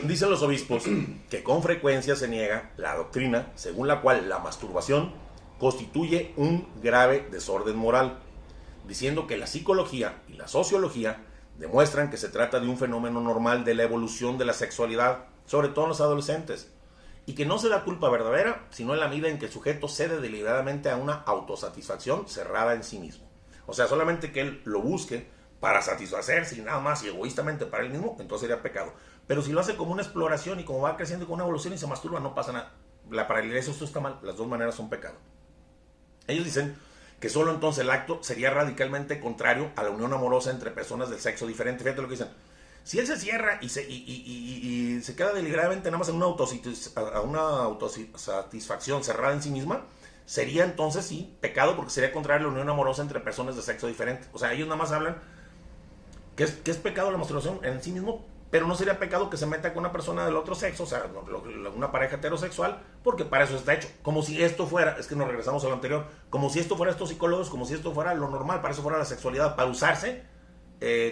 Dicen los obispos que con frecuencia se niega la doctrina según la cual la masturbación constituye un grave desorden moral, diciendo que la psicología y la sociología demuestran que se trata de un fenómeno normal de la evolución de la sexualidad, sobre todo en los adolescentes, y que no se da culpa verdadera, sino en la medida en que el sujeto cede deliberadamente a una autosatisfacción cerrada en sí mismo. O sea, solamente que él lo busque para satisfacerse y nada más, y egoístamente para él mismo, entonces sería pecado. Pero si lo hace como una exploración y como va creciendo con una evolución y se masturba, no pasa nada. Para la iglesia esto está mal, las dos maneras son pecado. Ellos dicen que solo entonces el acto sería radicalmente contrario a la unión amorosa entre personas del sexo diferente. Fíjate lo que dicen. Si él se cierra y se queda deliberadamente nada más en una autosatisfacción cerrada en sí misma, sería entonces sí pecado, porque sería contrario a la unión amorosa entre personas de sexo diferente. O sea, ellos nada más hablan que es pecado la masturbación en sí mismo, pero no sería pecado que se meta con una persona del otro sexo, o sea, una pareja heterosexual, porque para eso está hecho. Como si esto fuera, es que nos regresamos a lo anterior, como si esto fuera estos psicólogos, como si esto fuera lo normal, para eso fuera la sexualidad, para usarse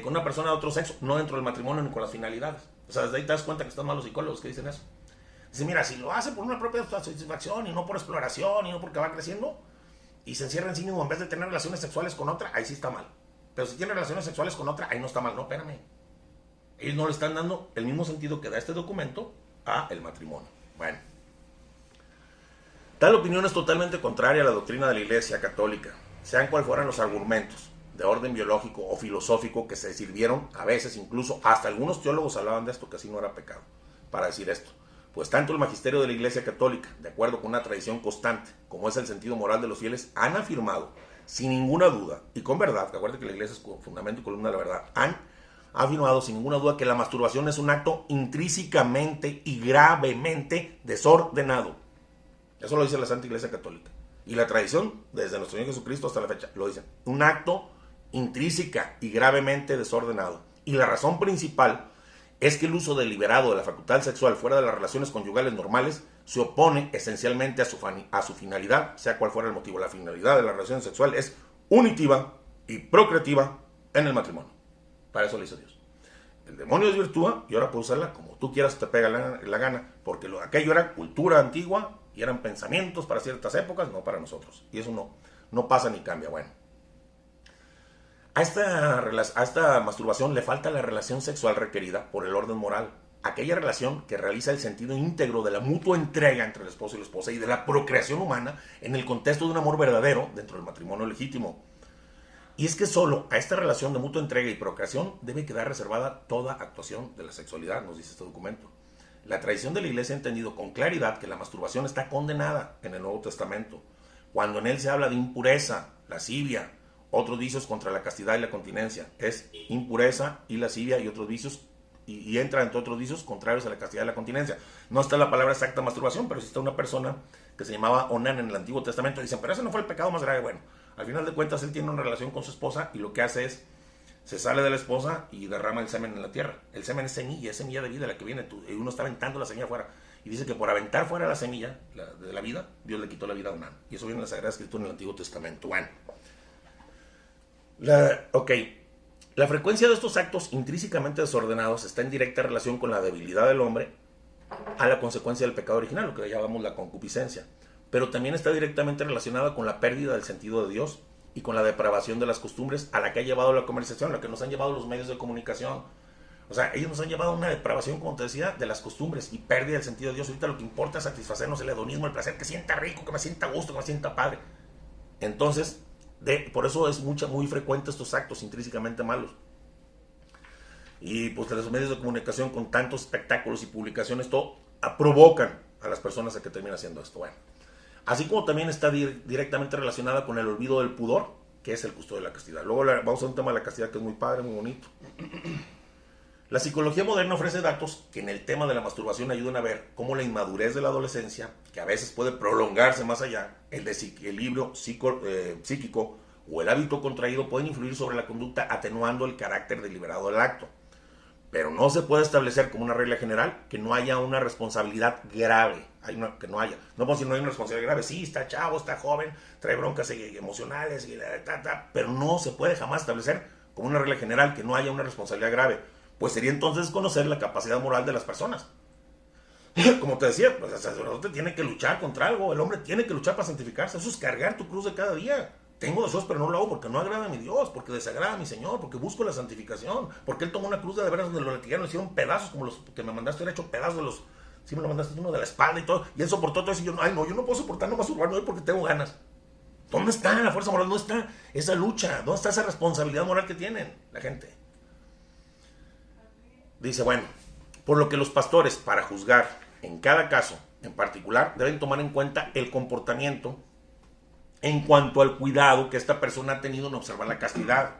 con una persona de otro sexo, no dentro del matrimonio ni con las finalidades. O sea, desde ahí te das cuenta que están mal los psicólogos que dicen eso. Dicen, mira, si lo hace por una propia satisfacción y no por exploración y no porque va creciendo y se encierra en sí mismo en vez de tener relaciones sexuales con otra, ahí sí está mal. Pero si tiene relaciones sexuales con otra, ahí no está mal. No, espérame. Ellos no le están dando el mismo sentido que da este documento a el matrimonio. Bueno. Tal opinión es totalmente contraria a la doctrina de la Iglesia Católica, sean cual fueran los argumentos de orden biológico o filosófico que se sirvieron, a veces incluso, hasta algunos teólogos hablaban de esto, que así no era pecado, para decir esto. Pues tanto el magisterio de la Iglesia Católica, de acuerdo con una tradición constante, como es el sentido moral de los fieles, han afirmado, sin ninguna duda, y con verdad, que acuérdate que la Iglesia es fundamento y columna de la verdad, han afirmado sin ninguna duda que la masturbación es un acto intrínsecamente y gravemente desordenado. Eso lo dice la Santa Iglesia Católica. Y la tradición, desde nuestro Señor Jesucristo hasta la fecha, lo dicen. Un acto intrínseca y gravemente desordenado. Y la razón principal es que el uso deliberado de la facultad sexual fuera de las relaciones conyugales normales se opone esencialmente a su finalidad, sea cual fuera el motivo. La finalidad de la relación sexual es unitiva y procreativa en el matrimonio. Para eso lo hizo Dios. El demonio desvirtúa y ahora puede usarla como tú quieras, te pega la gana, porque aquello era cultura antigua y eran pensamientos para ciertas épocas, no para nosotros. Y eso no pasa ni cambia. Bueno. A esta masturbación le falta la relación sexual requerida por el orden moral. Aquella relación que realiza el sentido íntegro de la mutua entrega entre el esposo y la esposa y de la procreación humana en el contexto de un amor verdadero dentro del matrimonio legítimo. Y es que solo a esta relación de mutua entrega y procreación debe quedar reservada toda actuación de la sexualidad, nos dice este documento. La tradición de la Iglesia ha entendido con claridad que la masturbación está condenada en el Nuevo Testamento, cuando en él se habla de impureza, lascivia, otros vicios contra la castidad y la continencia. Es impureza y lascivia y otros vicios, y entra entre otros vicios contrarios a la castidad y la continencia. No está la palabra exacta masturbación, pero sí está una persona que se llamaba Onán en el Antiguo Testamento. Dicen, pero ese no fue el pecado más grave. Bueno, al final de cuentas él tiene una relación con su esposa y lo que hace es, se sale de la esposa y derrama el semen en la tierra. El semen es semilla de vida la que viene. Y uno está aventando la semilla afuera. Y dice que por aventar fuera la semilla de la vida, Dios le quitó la vida a Onán. Y eso viene en la Sagrada Escritura en el Antiguo Testamento. Bueno. La frecuencia de estos actos intrínsecamente desordenados está en directa relación con la debilidad del hombre a la consecuencia del pecado original, lo que llamamos la concupiscencia, pero también está directamente relacionada con la pérdida del sentido de Dios y con la depravación de las costumbres a la que ha llevado la comercialización, a la que nos han llevado los medios de comunicación. O sea, ellos nos han llevado a una depravación, como te decía, de las costumbres y pérdida del sentido de Dios. Ahorita lo que importa es satisfacernos el hedonismo, el placer, que sienta rico, que me sienta a gusto, que me sienta padre. Entonces, por eso es muy frecuente estos actos intrínsecamente malos. Y pues los medios de comunicación con tantos espectáculos y publicaciones todo provocan a las personas a que termina haciendo esto. Bueno, así como también está directamente relacionada con el olvido del pudor, que es el custodio de la castidad. Luego vamos a un tema de la castidad que es muy padre, muy bonito. La psicología moderna ofrece datos que en el tema de la masturbación ayudan a ver cómo la inmadurez de la adolescencia, que a veces puede prolongarse más allá, el desequilibrio psíquico o el hábito contraído pueden influir sobre la conducta atenuando el carácter deliberado del acto. Pero no se puede establecer como una regla general que no haya una responsabilidad grave. Que no haya. No podemos decir no hay una responsabilidad grave. Sí, está chavo, está joven, trae broncas emocionales, pero no se puede jamás establecer como una regla general que no haya una responsabilidad grave. Pues sería entonces desconocer la capacidad moral de las personas. Como te decía, pues el sacerdote tiene que luchar contra algo, el hombre tiene que luchar para santificarse. Eso es cargar tu cruz de cada día. Tengo deseos, pero no lo hago porque no agrada a mi Dios, porque desagrada a mi Señor, porque busco la santificación, porque Él tomó una cruz de veras donde lo latigaron, lo hicieron pedazos, como los que me mandaste, era hecho pedazos de los, sí me lo mandaste uno de la espalda y todo, y Él soportó todo eso, y yo no puedo soportar no masturbarme hoy porque tengo ganas. ¿Dónde está la fuerza moral? ¿Dónde está esa lucha? ¿Dónde está esa responsabilidad moral que tienen la gente? Dice, bueno, por lo que los pastores, para juzgar en cada caso en particular, deben tomar en cuenta el comportamiento en cuanto al cuidado que esta persona ha tenido en observar la castidad.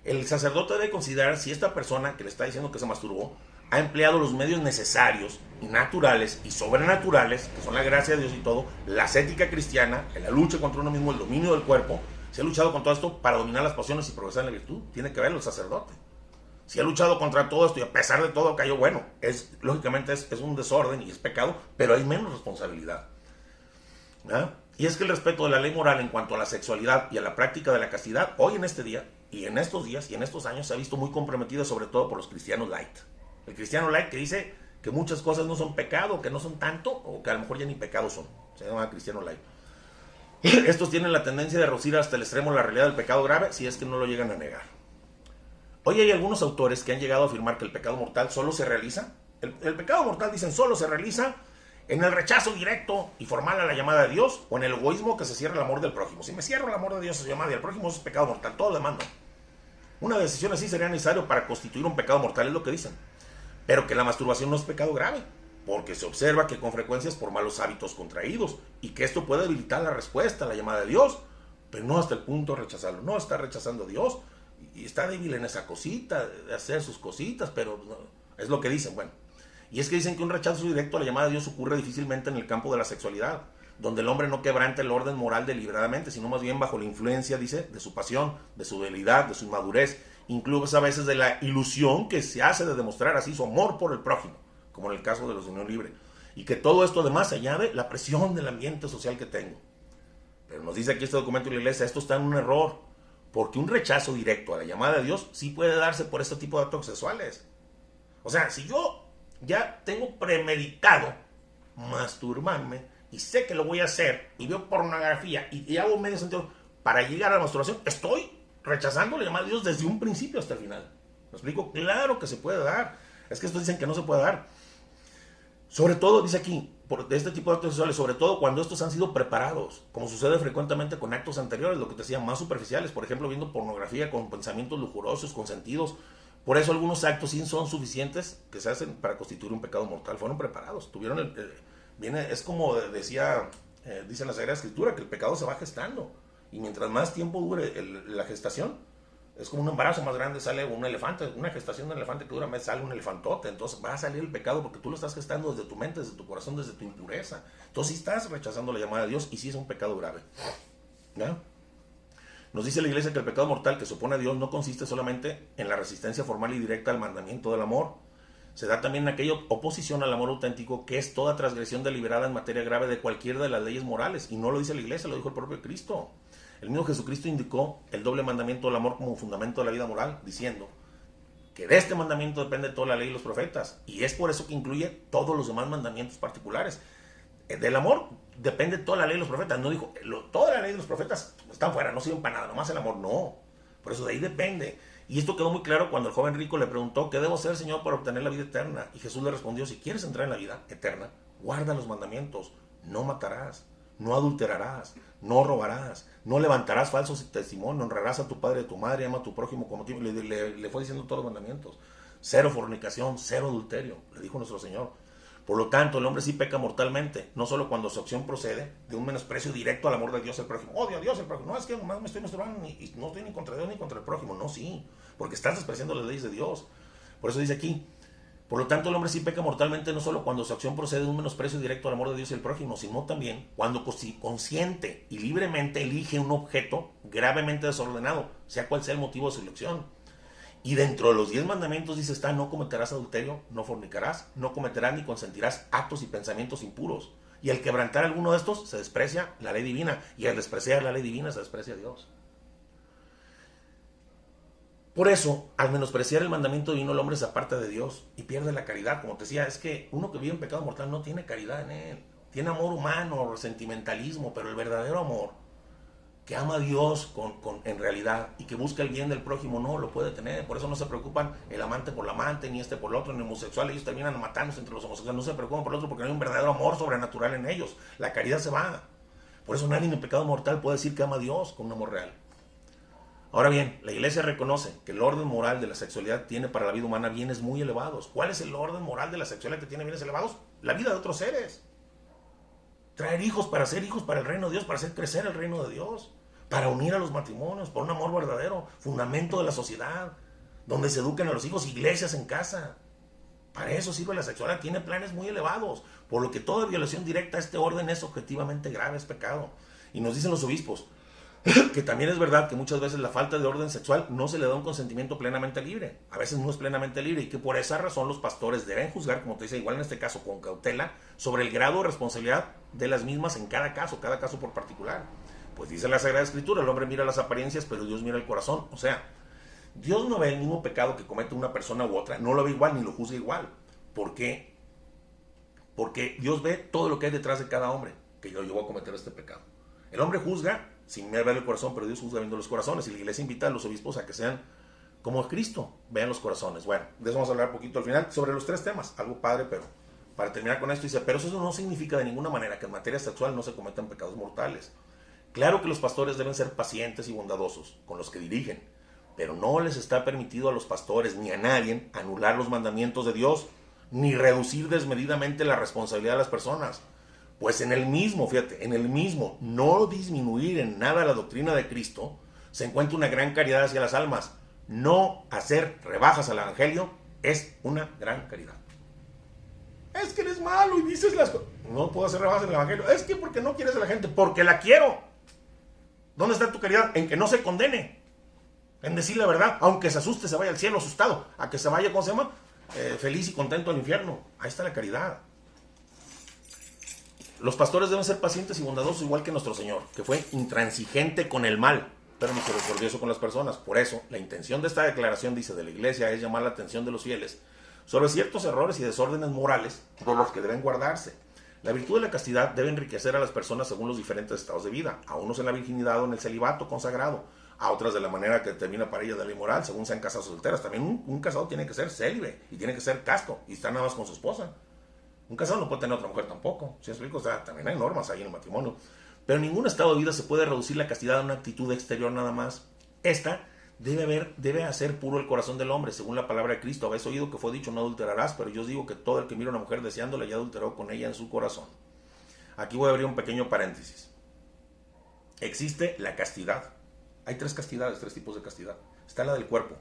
El sacerdote debe considerar si esta persona que le está diciendo que se masturbó ha empleado los medios necesarios y naturales y sobrenaturales, que son la gracia de Dios y todo, la ascética cristiana, la lucha contra uno mismo, el dominio del cuerpo. Si ha luchado con todo esto para dominar las pasiones y progresar en la virtud, tiene que verlo el sacerdote. Si ha luchado contra todo esto y a pesar de todo cayó, bueno, lógicamente es un desorden y es pecado, pero hay menos responsabilidad. ¿Ah? Y es que el respeto de la ley moral en cuanto a la sexualidad y a la práctica de la castidad, hoy en este día, y en estos días, y en estos años, se ha visto muy comprometida sobre todo por los cristianos light. El cristiano light que dice que muchas cosas no son pecado, que no son tanto, o que a lo mejor ya ni pecado son. Se llama cristiano light. Estos tienen la tendencia de reducir hasta el extremo la realidad del pecado grave, si es que no lo llegan a negar. Hoy hay algunos autores que han llegado a afirmar que el pecado mortal solo se realiza, el pecado mortal, dicen, solo se realiza en el rechazo directo y formal a la llamada de Dios o en el egoísmo que se cierra el amor del prójimo. Si me cierro el amor de Dios a su llamada y al prójimo, eso es pecado mortal, todo lo demás no. Una decisión así sería necesario para constituir un pecado mortal, es lo que dicen. Pero que la masturbación no es pecado grave, porque se observa que con frecuencia es por malos hábitos contraídos y que esto puede debilitar la respuesta a la llamada de Dios, pero no hasta el punto de rechazarlo. No está rechazando a Dios y está débil en esa cosita, de hacer sus cositas, pero no, es lo que dicen, bueno. Y es que dicen que un rechazo directo a la llamada de Dios ocurre difícilmente en el campo de la sexualidad, donde el hombre no quebranta el orden moral deliberadamente, sino más bien bajo la influencia, dice, de su pasión, de su debilidad, de su inmadurez, incluso a veces de la ilusión que se hace de demostrar así su amor por el prójimo, como en el caso de los de unión libre. Y que todo esto además añade la presión del ambiente social que tengo. Pero nos dice aquí este documento de la Iglesia, esto está en un error, porque un rechazo directo a la llamada de Dios sí puede darse por este tipo de actos sexuales. O sea, si yo ya tengo premeditado masturbarme y sé que lo voy a hacer y veo pornografía y hago medio sentido para llegar a la masturbación, estoy rechazando la llamada de Dios desde un principio hasta el final. ¿Me explico? Claro que se puede dar. Es que estos dicen que no se puede dar. Sobre todo, dice aquí, por este tipo de actos sexuales, sobre todo cuando estos han sido preparados, como sucede frecuentemente con actos anteriores, lo que te decía, más superficiales, por ejemplo, viendo pornografía con pensamientos lujurosos, con sentidos. Por eso algunos actos sí son suficientes que se hacen para constituir un pecado mortal. Fueron preparados, tuvieron es como decía, dice la Sagrada Escritura, que el pecado se va gestando. Y mientras más tiempo dure la gestación, es como un embarazo más grande, sale un elefante, una gestación de un elefante que dura meses, sale un elefantote. Entonces va a salir el pecado porque tú lo estás gestando desde tu mente, desde tu corazón, desde tu impureza. Entonces sí estás rechazando la llamada de Dios y sí es un pecado grave. ¿Ya? Nos dice la Iglesia que el pecado mortal que se opone a Dios no consiste solamente en la resistencia formal y directa al mandamiento del amor. Se da también en aquella oposición al amor auténtico que es toda transgresión deliberada en materia grave de cualquiera de las leyes morales. Y no lo dice la Iglesia, lo dijo el propio Cristo. El mismo Jesucristo indicó el doble mandamiento del amor como fundamento de la vida moral, diciendo que de este mandamiento depende toda la ley y los profetas. Y es por eso que incluye todos los demás mandamientos particulares. Del amor depende toda la ley y los profetas. No dijo, toda la ley y los profetas están fuera, no sirven para nada, nomás el amor. No, por eso de ahí depende. Y esto quedó muy claro cuando el joven rico le preguntó, ¿qué debo hacer, Señor, para obtener la vida eterna? Y Jesús le respondió, si quieres entrar en la vida eterna, guarda los mandamientos. No matarás, no adulterarás, no robarás, no levantarás falsos testimonios, honrarás a tu padre y a tu madre, ama a tu prójimo como ti. Le fue diciendo todos los mandamientos. Cero fornicación, cero adulterio, le dijo nuestro Señor. Por lo tanto, el hombre sí peca mortalmente, no solo cuando su acción procede de un menosprecio directo al amor de Dios al prójimo. Odio a Dios al prójimo. No, es que nomás me estoy masturbando y no estoy ni contra Dios ni contra el prójimo. No, sí, porque estás despreciando las leyes de Dios. Por eso dice aquí, por lo tanto, el hombre sí peca mortalmente no solo cuando su acción procede de un menosprecio directo al amor de Dios y el prójimo, sino también cuando consciente y libremente elige un objeto gravemente desordenado, sea cual sea el motivo de su elección. Y dentro de los 10 mandamientos dice está, no cometerás adulterio, no fornicarás, no cometerás ni consentirás actos y pensamientos impuros. Y al quebrantar alguno de estos se desprecia la ley divina, y al despreciar la ley divina se desprecia a Dios. Por eso, al menospreciar el mandamiento divino, el hombre se aparta de Dios y pierde la caridad. Como te decía, es que uno que vive en pecado mortal no tiene caridad en él. Tiene amor humano, sentimentalismo, pero el verdadero amor, que ama a Dios en realidad y que busca el bien del prójimo, no lo puede tener. Por eso no se preocupan el amante por la amante, ni este por el otro, ni el homosexual. Ellos terminan matándose entre los homosexuales. No se preocupan por el otro porque no hay un verdadero amor sobrenatural en ellos. La caridad se va. Por eso nadie en pecado mortal puede decir que ama a Dios con un amor real. Ahora bien, la Iglesia reconoce que el orden moral de la sexualidad tiene para la vida humana bienes muy elevados. ¿Cuál es el orden moral de la sexualidad que tiene bienes elevados? La vida de otros seres. Traer hijos para ser hijos para el reino de Dios, para hacer crecer el reino de Dios, para unir a los matrimonios, por un amor verdadero, fundamento de la sociedad, donde se eduquen a los hijos, iglesias en casa. Para eso sirve la sexualidad, tiene planes muy elevados, por lo que toda violación directa a este orden es objetivamente grave, es pecado. Y nos dicen los obispos, que también es verdad que muchas veces la falta de orden sexual no se le da un consentimiento plenamente libre. A veces no es plenamente libre y que por esa razón los pastores deben juzgar, como te dice, igual en este caso con cautela, sobre el grado de responsabilidad de las mismas en cada caso por particular. Pues dice la Sagrada Escritura, el hombre mira las apariencias, pero Dios mira el corazón. O sea, Dios no ve el mismo pecado que comete una persona u otra, no lo ve igual ni lo juzga igual. ¿Por qué? Porque Dios ve todo lo que hay detrás de cada hombre que lo llevó a cometer este pecado. El hombre juzga sin ver el corazón, pero Dios juzga viendo los corazones. Y la Iglesia invita a los obispos a que sean como Cristo, vean los corazones. Bueno, de eso vamos a hablar un poquito al final, sobre los 3 temas. Algo padre, pero para terminar con esto dice, pero eso no significa de ninguna manera que en materia sexual no se cometan pecados mortales. Claro que los pastores deben ser pacientes y bondadosos con los que dirigen, pero no les está permitido a los pastores ni a nadie anular los mandamientos de Dios, ni reducir desmedidamente la responsabilidad de las personas. Pues en el mismo, fíjate, en el mismo no disminuir en nada la doctrina de Cristo, se encuentra una gran caridad hacia las almas. No hacer rebajas al evangelio es una gran caridad. Es que eres malo y dices las cosas. No puedo hacer rebajas en el evangelio. Es que porque no quieres a la gente, porque la quiero. ¿Dónde está tu caridad? En que no se condene, en decir la verdad, aunque se asuste, se vaya al cielo asustado, a que se vaya, ¿cómo se llama? Feliz y contento al infierno. Ahí está la caridad. Los pastores deben ser pacientes y bondadosos igual que nuestro Señor, que fue intransigente con el mal, pero misericordioso con las personas. Por eso, la intención de esta declaración, dice, de la Iglesia es llamar la atención de los fieles sobre ciertos errores y desórdenes morales de los que deben guardarse. La virtud de la castidad debe enriquecer a las personas según los diferentes estados de vida, a unos en la virginidad o en el celibato consagrado, a otras de la manera que determina para ellas de la inmoral, según sean casados o solteras. También un casado tiene que ser célibe y tiene que ser casto y estar nada más con su esposa. Un casado no puede tener otra mujer tampoco. ¿Sí explico? O sea, también hay normas ahí en el matrimonio. Pero en ningún estado de vida se puede reducir la castidad a una actitud exterior nada más. Esta debe hacer puro el corazón del hombre, según la palabra de Cristo. Habéis oído que fue dicho, no adulterarás, pero yo os digo que todo el que mira a una mujer deseándola ya adulteró con ella en su corazón. Aquí voy a abrir un pequeño paréntesis. Existe la castidad. Hay 3 castidades, 3 tipos de castidad. Está la del cuerpo,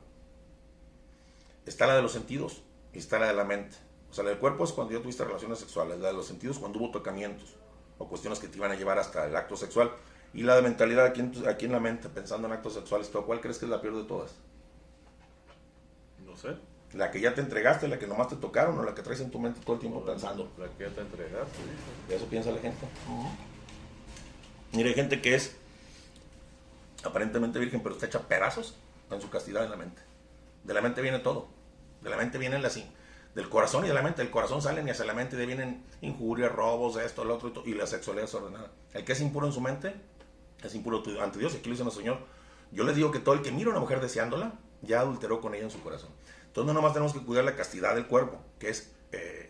está la de los sentidos y está la de la mente. O sea, la del cuerpo es cuando ya tuviste relaciones sexuales, la de los sentidos cuando hubo tocamientos o cuestiones que te iban a llevar hasta el acto sexual. Y la de mentalidad aquí en la mente, pensando en actos sexuales, ¿cuál crees que es la peor de todas? No sé. La que ya te entregaste, la que nomás te tocaron, o la que traes en tu mente todo el tiempo pensando. La que ya te entregaste. De eso piensa la gente. Mira, hay gente que es aparentemente virgen, pero está hecha pedazos en su castidad en la mente. De la mente viene todo. De la mente vienen del corazón y de la mente. Del corazón salen y hacia la mente vienen injurias, robos, esto, lo otro, y la sexualidad desordenada. El que es impuro en su mente es impuro ante Dios. Y aquí lo dice el Señor. Yo les digo que todo el que mira a una mujer deseándola ya adulteró con ella en su corazón. Entonces no nomás tenemos que cuidar la castidad del cuerpo, que es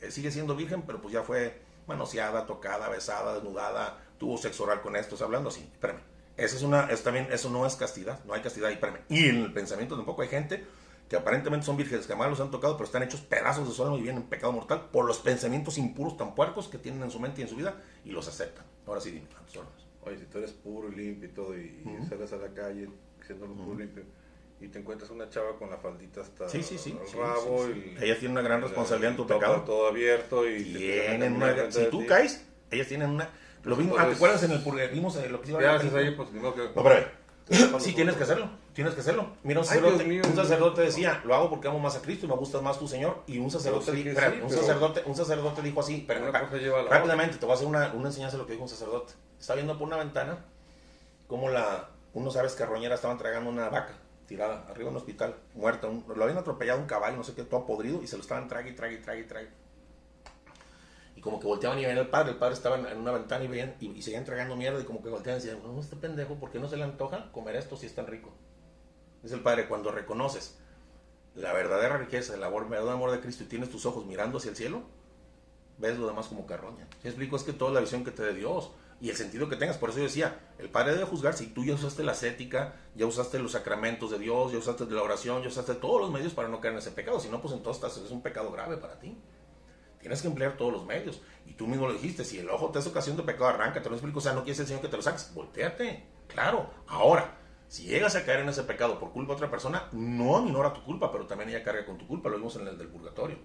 sigue siendo virgen, pero pues ya fue manoseada, tocada, besada, desnudada, tuvo sexo oral con estos, hablando así. Espérame. Eso no es castidad, no hay castidad ahí, espérame. Y en el pensamiento tampoco hay gente que aparentemente son vírgenes, que jamás los han tocado, pero están hechos pedazos de su alma y vienen en pecado mortal por los pensamientos impuros tan puercos que tienen en su mente y en su vida, y los aceptan. Ahora sí, dime, a tus órdenes. Oye, si tú eres puro y limpio y todo, y sales a la calle siendo puro y limpio, y te encuentras una chava con la faldita hasta Sí, el rabo, sí. Ellas tienen una gran responsabilidad en tu todo, pecado. todo abierto, y Tienen una, si tú caes, ellas tienen una... Lo vimos, ¿te acuerdas en el purgatorio? Vimos lo que se ¿qué haces ahí? Pues ni modo que... No, pero sí, tienes que hacerlo. Tienes que hacerlo. Mira, un sacerdote decía, lo hago porque amo más a Cristo y me gustas más tu Señor. Y un sacerdote, un sacerdote dijo así, pero rápidamente te voy a hacer una enseñanza de lo que dijo un sacerdote. Está viendo por una ventana cómo unos aves carroñeras estaban tragando una vaca tirada arriba en un hospital, muerta. Lo habían atropellado un caballo, no sé qué, todo podrido, y se lo estaban trague. Y como que volteaban y veían al padre. El padre estaba en una ventana y veían y seguían tragando mierda, y como que volteaban y decían, no, este pendejo, ¿por qué no se le antoja comer esto si es tan rico? Dice el padre, cuando reconoces la verdadera riqueza, el verdadero amor de Cristo y tienes tus ojos mirando hacia el cielo, ves lo demás como carroña. ¿Sí explico? Es que toda la visión que te dé Dios y el sentido que tengas. Por eso yo decía, el padre debe juzgar si tú ya usaste la ascética, ya usaste los sacramentos de Dios, ya usaste de la oración, ya usaste todos los medios para no caer en ese pecado. Si no, pues entonces es un pecado grave para ti. Tienes que emplear todos los medios. Y tú mismo lo dijiste, si el ojo te es ocasión de pecado, arráncate. No explico, o sea, no quieres el Señor que te lo saques, volteate. Claro. Ahora, si llegas a caer en ese pecado por culpa de otra persona, no aminora tu culpa, pero también ella carga con tu culpa. Lo vimos en el del purgatorio.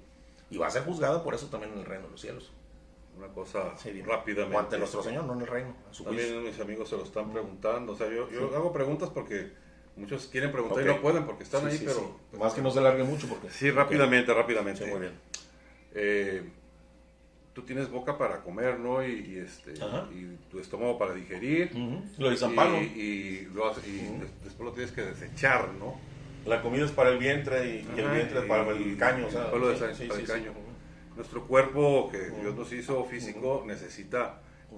Y va a ser juzgado por eso también en el reino de los cielos. Una cosa rápidamente. O ante nuestro Señor, no en el reino. También mis amigos se lo están preguntando. O sea, yo hago preguntas porque muchos quieren preguntar y no pueden porque están ahí, pero... Sí. Más que no se largue mucho porque... Sí, rápidamente. Sí, muy bien. Tú tienes boca para comer, ¿no? Y tu estómago para digerir. Lo de San Pablo. Después lo tienes que desechar, ¿no? La comida es para el vientre y el vientre es para el caño. O sea, para el caño. Nuestro cuerpo que Dios nos hizo físico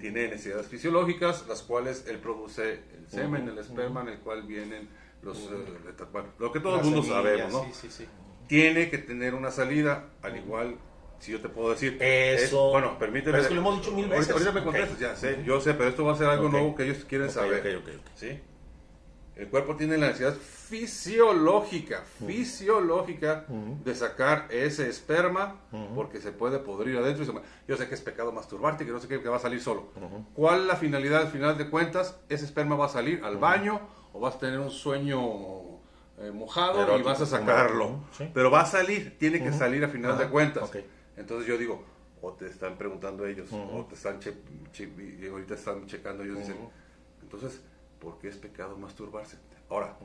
tiene necesidades fisiológicas, las cuales Él produce el semen, el esperma, en el cual vienen lo que todo el mundo sabemos, ¿no? Tiene que tener una salida, al igual, si yo te puedo decir eso. Bueno, permíteme. Pero es que lo hemos dicho 1000 veces. Ahorita me contestas, ya sé, yo sé, pero esto va a ser algo nuevo que ellos quieren saber. ¿Sí? El cuerpo tiene la necesidad fisiológica de sacar ese esperma, porque se puede podrir adentro. Yo sé que es pecado masturbarte, que no sé qué, que va a salir solo. ¿Cuál es la finalidad? Al final de cuentas, ese esperma va a salir al baño, o vas a tener un sueño mojado, erótico, y vas a sacarlo. ¿Sí? Pero va a salir, tiene que salir a final de cuentas. Entonces yo digo, o te están preguntando ellos, o te están ahorita están checando ellos, dicen, entonces, ¿por qué es pecado masturbarse? Ahora,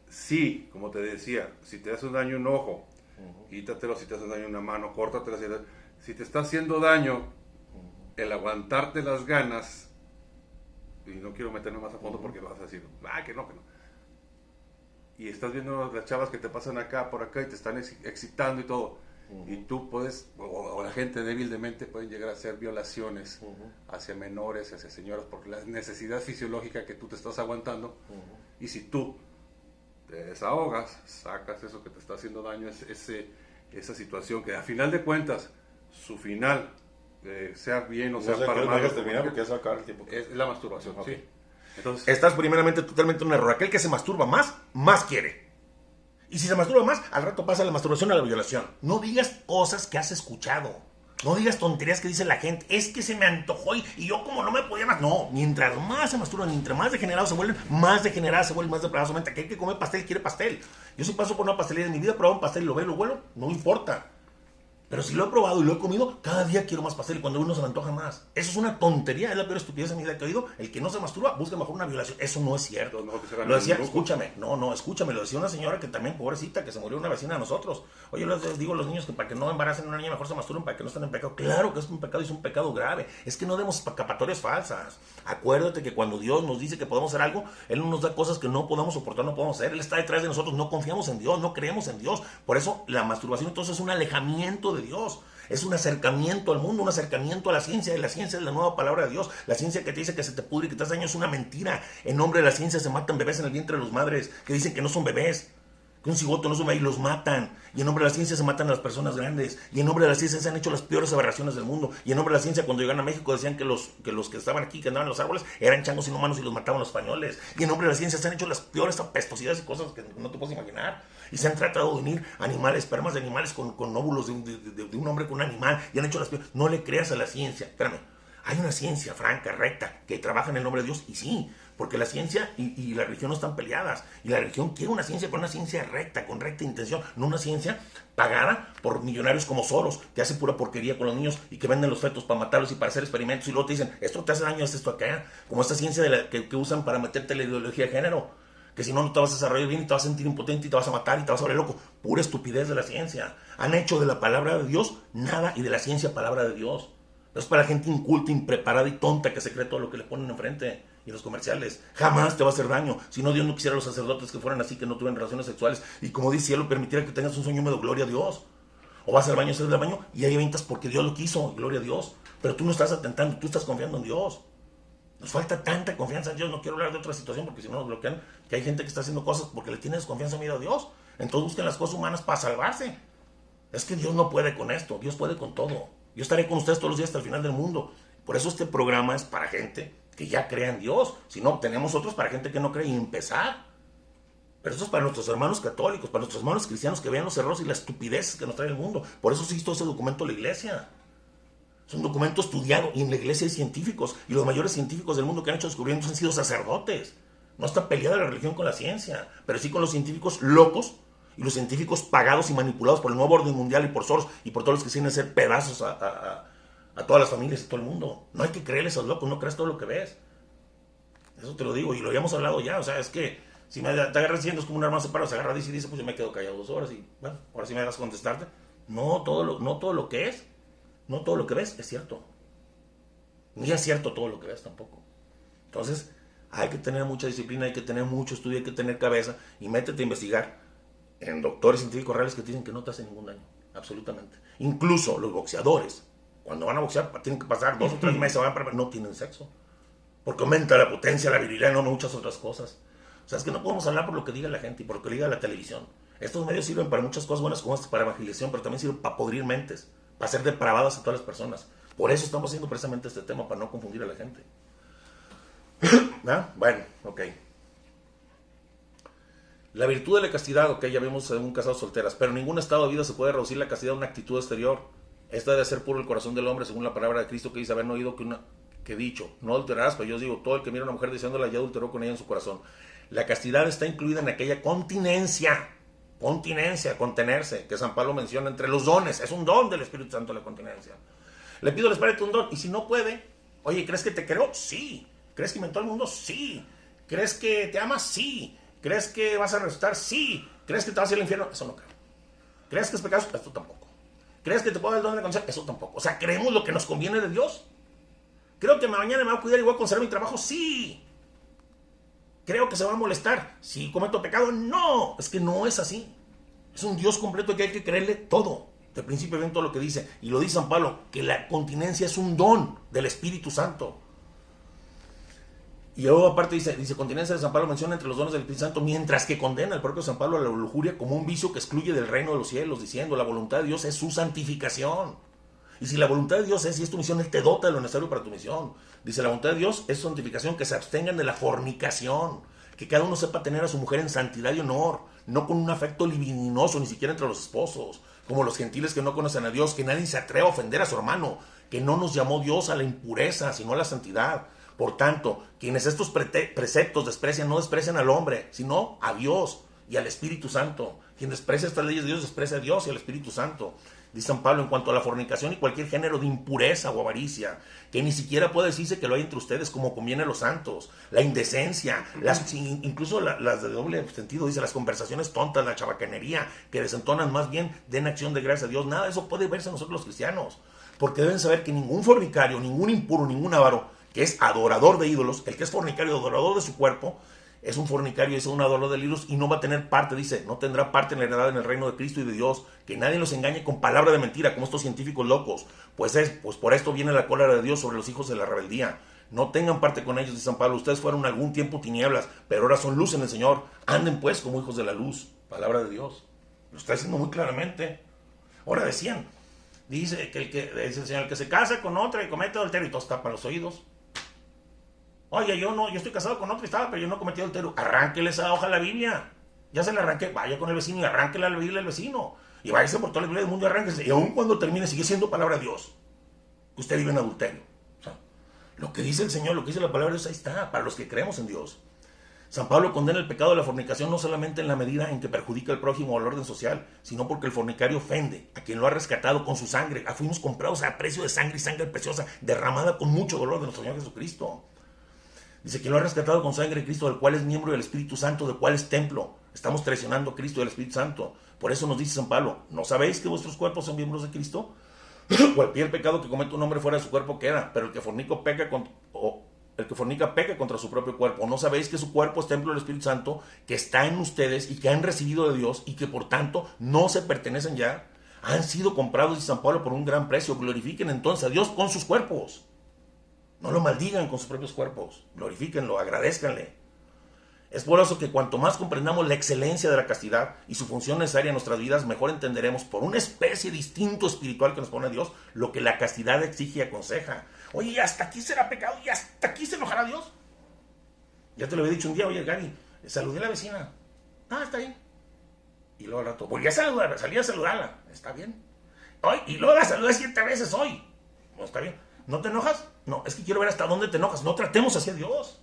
sí, como te decía, si te hace daño un ojo, quítatelo. Si te hace daño una mano, córtatela. Si te está haciendo daño el aguantarte las ganas, y no quiero meterme más a fondo porque vas a decir, que no. Y estás viendo las chavas que te pasan acá, por acá, y te están excitando y todo. Y tú puedes, o la gente débil de mente, pueden llegar a hacer violaciones hacia menores, hacia señoras, por la necesidad fisiológica que tú te estás aguantando. Y si tú te desahogas, sacas eso que te está haciendo daño, esa situación que a final de cuentas, su final, sea bien o sea para mal, es la masturbación. Sí. Entonces, estás primeramente totalmente en un error. Aquel que se masturba más quiere. Y si se masturba más, al rato pasa la masturbación a la violación. No digas cosas que has escuchado. No digas tonterías que dice la gente. Es que se me antojó y yo como no me podía más. No, mientras más se masturban, mientras más degenerados se vuelven, más depravados. Aquel que come pastel quiere pastel. Yo sí paso por una pastelería en mi vida, probaba un pastel y lo veo, lo huelo, no importa. Pero si lo he probado y lo he comido, cada día quiero más pastel y cuando uno se me antoja más. Eso es una tontería, es la peor estupidez en mi vida que he oído. El que no se masturba busca mejor una violación. Eso no es cierto. Lo decía, escúchame, lo decía una señora que también, pobrecita, que se murió una vecina de nosotros. Oye, yo les digo a los niños que para que no embaracen a una niña mejor se masturben para que no estén en pecado. Claro que es un pecado y es un pecado grave. Es que no demos escapatorias falsas. Acuérdate que cuando Dios nos dice que podemos hacer algo, Él no nos da cosas que no podamos soportar, no podemos hacer. Él está detrás de nosotros, no confiamos en Dios, no creemos en Dios. Por eso la masturbación entonces es un alejamiento de Dios. Es un acercamiento al mundo, un acercamiento a la ciencia. Y la ciencia es la nueva palabra de Dios. La ciencia que te dice que se te pudre y que te hace daño es una mentira. En nombre de la ciencia se matan bebés en el vientre de las madres que dicen que no son bebés. Que un cigoto no sube y los matan. Y en nombre de la ciencia se matan a las personas grandes. Y en nombre de la ciencia se han hecho las peores aberraciones del mundo. Y en nombre de la ciencia, cuando llegan a México, decían que los que estaban aquí, que andaban en los árboles, eran changos inhumanos y los mataban los españoles. Y en nombre de la ciencia se han hecho las peores apestosidades y cosas que no te puedes imaginar. Y se han tratado de unir animales, espermas de animales con óvulos de un hombre con un animal. Y han hecho las peores. No le creas a la ciencia. Espérame. Hay una ciencia franca, recta, que trabaja en el nombre de Dios. Y sí, porque la ciencia y la religión no están peleadas. Y la religión quiere una ciencia, pero una ciencia recta, con recta intención. No una ciencia pagada por millonarios como Soros, que hace pura porquería con los niños y que venden los fetos para matarlos y para hacer experimentos. Y luego te dicen, esto te hace daño, esto acá. Como esta ciencia que usan para meterte la ideología de género. Que si no, no te vas a desarrollar bien y te vas a sentir impotente y te vas a matar y te vas a volver loco. Pura estupidez de la ciencia. Han hecho de la palabra de Dios nada y de la ciencia palabra de Dios. Es para gente inculta, impreparada y tonta que se cree todo lo que le ponen enfrente. Y los comerciales. Jamás te va a hacer daño. Si no, Dios no quisiera a los sacerdotes que fueran así, que no tuvieran relaciones sexuales. Y como dice cielo, permitiera que tengas un sueño húmedo, gloria a Dios. O vas al baño, sales del baño y ahí aventas porque Dios lo quiso, gloria a Dios. Pero tú no estás atentando, tú estás confiando en Dios. Nos falta tanta confianza en Dios. No quiero hablar de otra situación porque si no nos bloquean. Que hay gente que está haciendo cosas porque le tiene desconfianza miedo a Dios. Entonces busquen las cosas humanas para salvarse. Es que Dios no puede con esto. Dios puede con todo. Yo estaré con ustedes todos los días hasta el final del mundo. Por eso este programa es para gente que ya crea en Dios. Si no, tenemos otros para gente que no cree y empezar. Pero esto es para nuestros hermanos católicos, para nuestros hermanos cristianos que vean los errores y las estupideces que nos trae el mundo. Por eso se hizo ese documento de la iglesia. Es un documento estudiado y en la iglesia hay científicos. Y los mayores científicos del mundo que han hecho descubrimientos han sido sacerdotes. No está peleada la religión con la ciencia, pero sí con los científicos locos y los científicos pagados y manipulados por el nuevo orden mundial y por Soros y por todos los que quieren hacer pedazos a todas las familias y todo el mundo. No hay que creerles a los locos, no creas todo lo que ves. Eso te lo digo y lo habíamos hablado ya. O sea, es que si te agarras diciendo es como un hermano separado, se agarra y dice, pues yo me quedo callado 2 horas y bueno, ahora sí me das a contestarte. No todo lo que ves es cierto. Ni es cierto todo lo que ves tampoco. Entonces, hay que tener mucha disciplina, hay que tener mucho estudio, hay que tener cabeza y métete a investigar en doctores científicos reales que te dicen que no te hacen ningún daño, absolutamente. Incluso los boxeadores, cuando van a boxear, tienen que pasar 2 o 3 meses, no tienen sexo, porque aumenta la potencia, la virilidad, no muchas otras cosas. O sea, es que no podemos hablar por lo que diga la gente y por lo que diga la televisión. Estos medios sirven para muchas cosas buenas como para evangelización, pero también sirven para podrir mentes, para hacer depravadas a todas las personas. Por eso estamos haciendo precisamente este tema, para no confundir a la gente. ¿Ah? Bueno, ok. La virtud de la castidad, ok, ya vimos según casados solteras, pero en ningún estado de vida se puede reducir la castidad a una actitud exterior. Esta debe ser puro el corazón del hombre, según la palabra de Cristo que dice, haber oído que dicho, no adulterarás, pero yo os digo, todo el que mira a una mujer deseándola ya adulteró con ella en su corazón. La castidad está incluida en aquella continencia, contenerse, que San Pablo menciona entre los dones, es un don del Espíritu Santo la continencia. Le pido al Espíritu un don, y si no puede, oye, ¿crees que te creó? Sí. ¿Crees que inventó el mundo? Sí. ¿Crees que te ama? Sí. ¿Crees que vas a resucitar? Sí. ¿Crees que te vas a ir al infierno? Eso no creo. ¿Crees que es pecado? Esto tampoco. ¿Crees que te puedo dar el don de la conciencia? Eso tampoco. O sea, ¿creemos lo que nos conviene de Dios? ¿Creo que mañana me va a cuidar y voy a conservar mi trabajo? Sí. ¿Creo que se va a molestar si cometo pecado? No. Es que no es así. Es un Dios completo que hay que creerle todo. De principio ven todo lo que dice. Y lo dice San Pablo, que la continencia es un don del Espíritu Santo. Y luego aparte dice continencia de San Pablo menciona entre los dones del Espíritu Santo, mientras que condena el propio San Pablo a la lujuria como un vicio que excluye del reino de los cielos, diciendo la voluntad de Dios es su santificación. Y si la voluntad de Dios es, y es tu misión, Él te dota de lo necesario para tu misión. Dice la voluntad de Dios es santificación, que se abstengan de la fornicación, que cada uno sepa tener a su mujer en santidad y honor, no con un afecto libidinoso, ni siquiera entre los esposos, como los gentiles que no conocen a Dios, que nadie se atreva a ofender a su hermano, que no nos llamó Dios a la impureza, sino a la santidad. Por tanto, quienes estos preceptos desprecian, no desprecian al hombre, sino a Dios y al Espíritu Santo. Quien desprecia estas leyes de Dios, desprecia a Dios y al Espíritu Santo. Dice San Pablo en cuanto a la fornicación y cualquier género de impureza o avaricia, que ni siquiera puede decirse que lo hay entre ustedes como conviene a los santos. La indecencia, incluso las de doble sentido, dice las conversaciones tontas, la chabacanería, que desentonan más bien den acción de gracias a Dios. Nada de eso puede verse en nosotros los cristianos, porque deben saber que ningún fornicario, ningún impuro, ningún avaro, que es adorador de ídolos, el que es fornicario, adorador de su cuerpo, es un fornicario, es un adorador de ídolos y no va a tener parte, dice, no tendrá parte en la heredad en el reino de Cristo y de Dios, que nadie los engañe con palabra de mentira, como estos científicos locos, pues por esto viene la cólera de Dios sobre los hijos de la rebeldía. No tengan parte con ellos, dice San Pablo, ustedes fueron algún tiempo tinieblas, pero ahora son luz en el Señor, anden pues como hijos de la luz. Palabra de Dios. Lo está diciendo muy claramente. Ahora decían, dice el Señor, el que se casa con otra y comete adulterio, y todos tapan los oídos. Oye, yo estoy casado con otra y estaba, pero yo no cometí adulterio. Arránquele esa hoja a la Biblia. Ya se la arranqué, vaya con el vecino y arránquele la Biblia al vecino. Y váyase por toda la Biblia del mundo y arránquese. Y aun cuando termine, sigue siendo palabra de Dios. Que usted vive en adulterio. O sea, lo que dice el Señor, lo que dice la palabra de Dios, ahí está, para los que creemos en Dios. San Pablo condena el pecado de la fornicación no solamente en la medida en que perjudica al prójimo o al orden social, sino porque el fornicario ofende a quien lo ha rescatado con su sangre. Fuimos comprados a precio de sangre y sangre preciosa, derramada con mucho dolor de nuestro Señor Jesucristo. Dice que lo ha rescatado con sangre de Cristo, del cual es miembro del Espíritu Santo, del cual es templo. Estamos traicionando a Cristo y al Espíritu Santo. Por eso nos dice San Pablo, ¿no sabéis que vuestros cuerpos son miembros de Cristo? Cualquier pecado que cometa un hombre fuera de su cuerpo queda, pero el que fornica peca contra su propio cuerpo. ¿No sabéis que su cuerpo es templo del Espíritu Santo, que está en ustedes y que han recibido de Dios y que por tanto no se pertenecen ya? Han sido comprados, dice San Pablo, por un gran precio. Glorifiquen entonces a Dios con sus cuerpos. No lo maldigan con sus propios cuerpos. Glorifíquenlo, agradézcanle. Es por eso que cuanto más comprendamos la excelencia de la castidad y su función necesaria en nuestras vidas, mejor entenderemos por una especie de instinto espiritual que nos pone Dios lo que la castidad exige y aconseja. Oye, ¿y hasta aquí será pecado? ¿Y hasta aquí se enojará Dios? Ya te lo había dicho un día, oye, Gaby, saludé a la vecina. Ah, está bien. Y luego al rato, volví a saludarla, salí a saludarla. Está bien. Hoy, y luego la saludé 7 veces hoy. No, está bien. ¿No te enojas? No, es que quiero ver hasta dónde te enojas. No tratemos hacia Dios.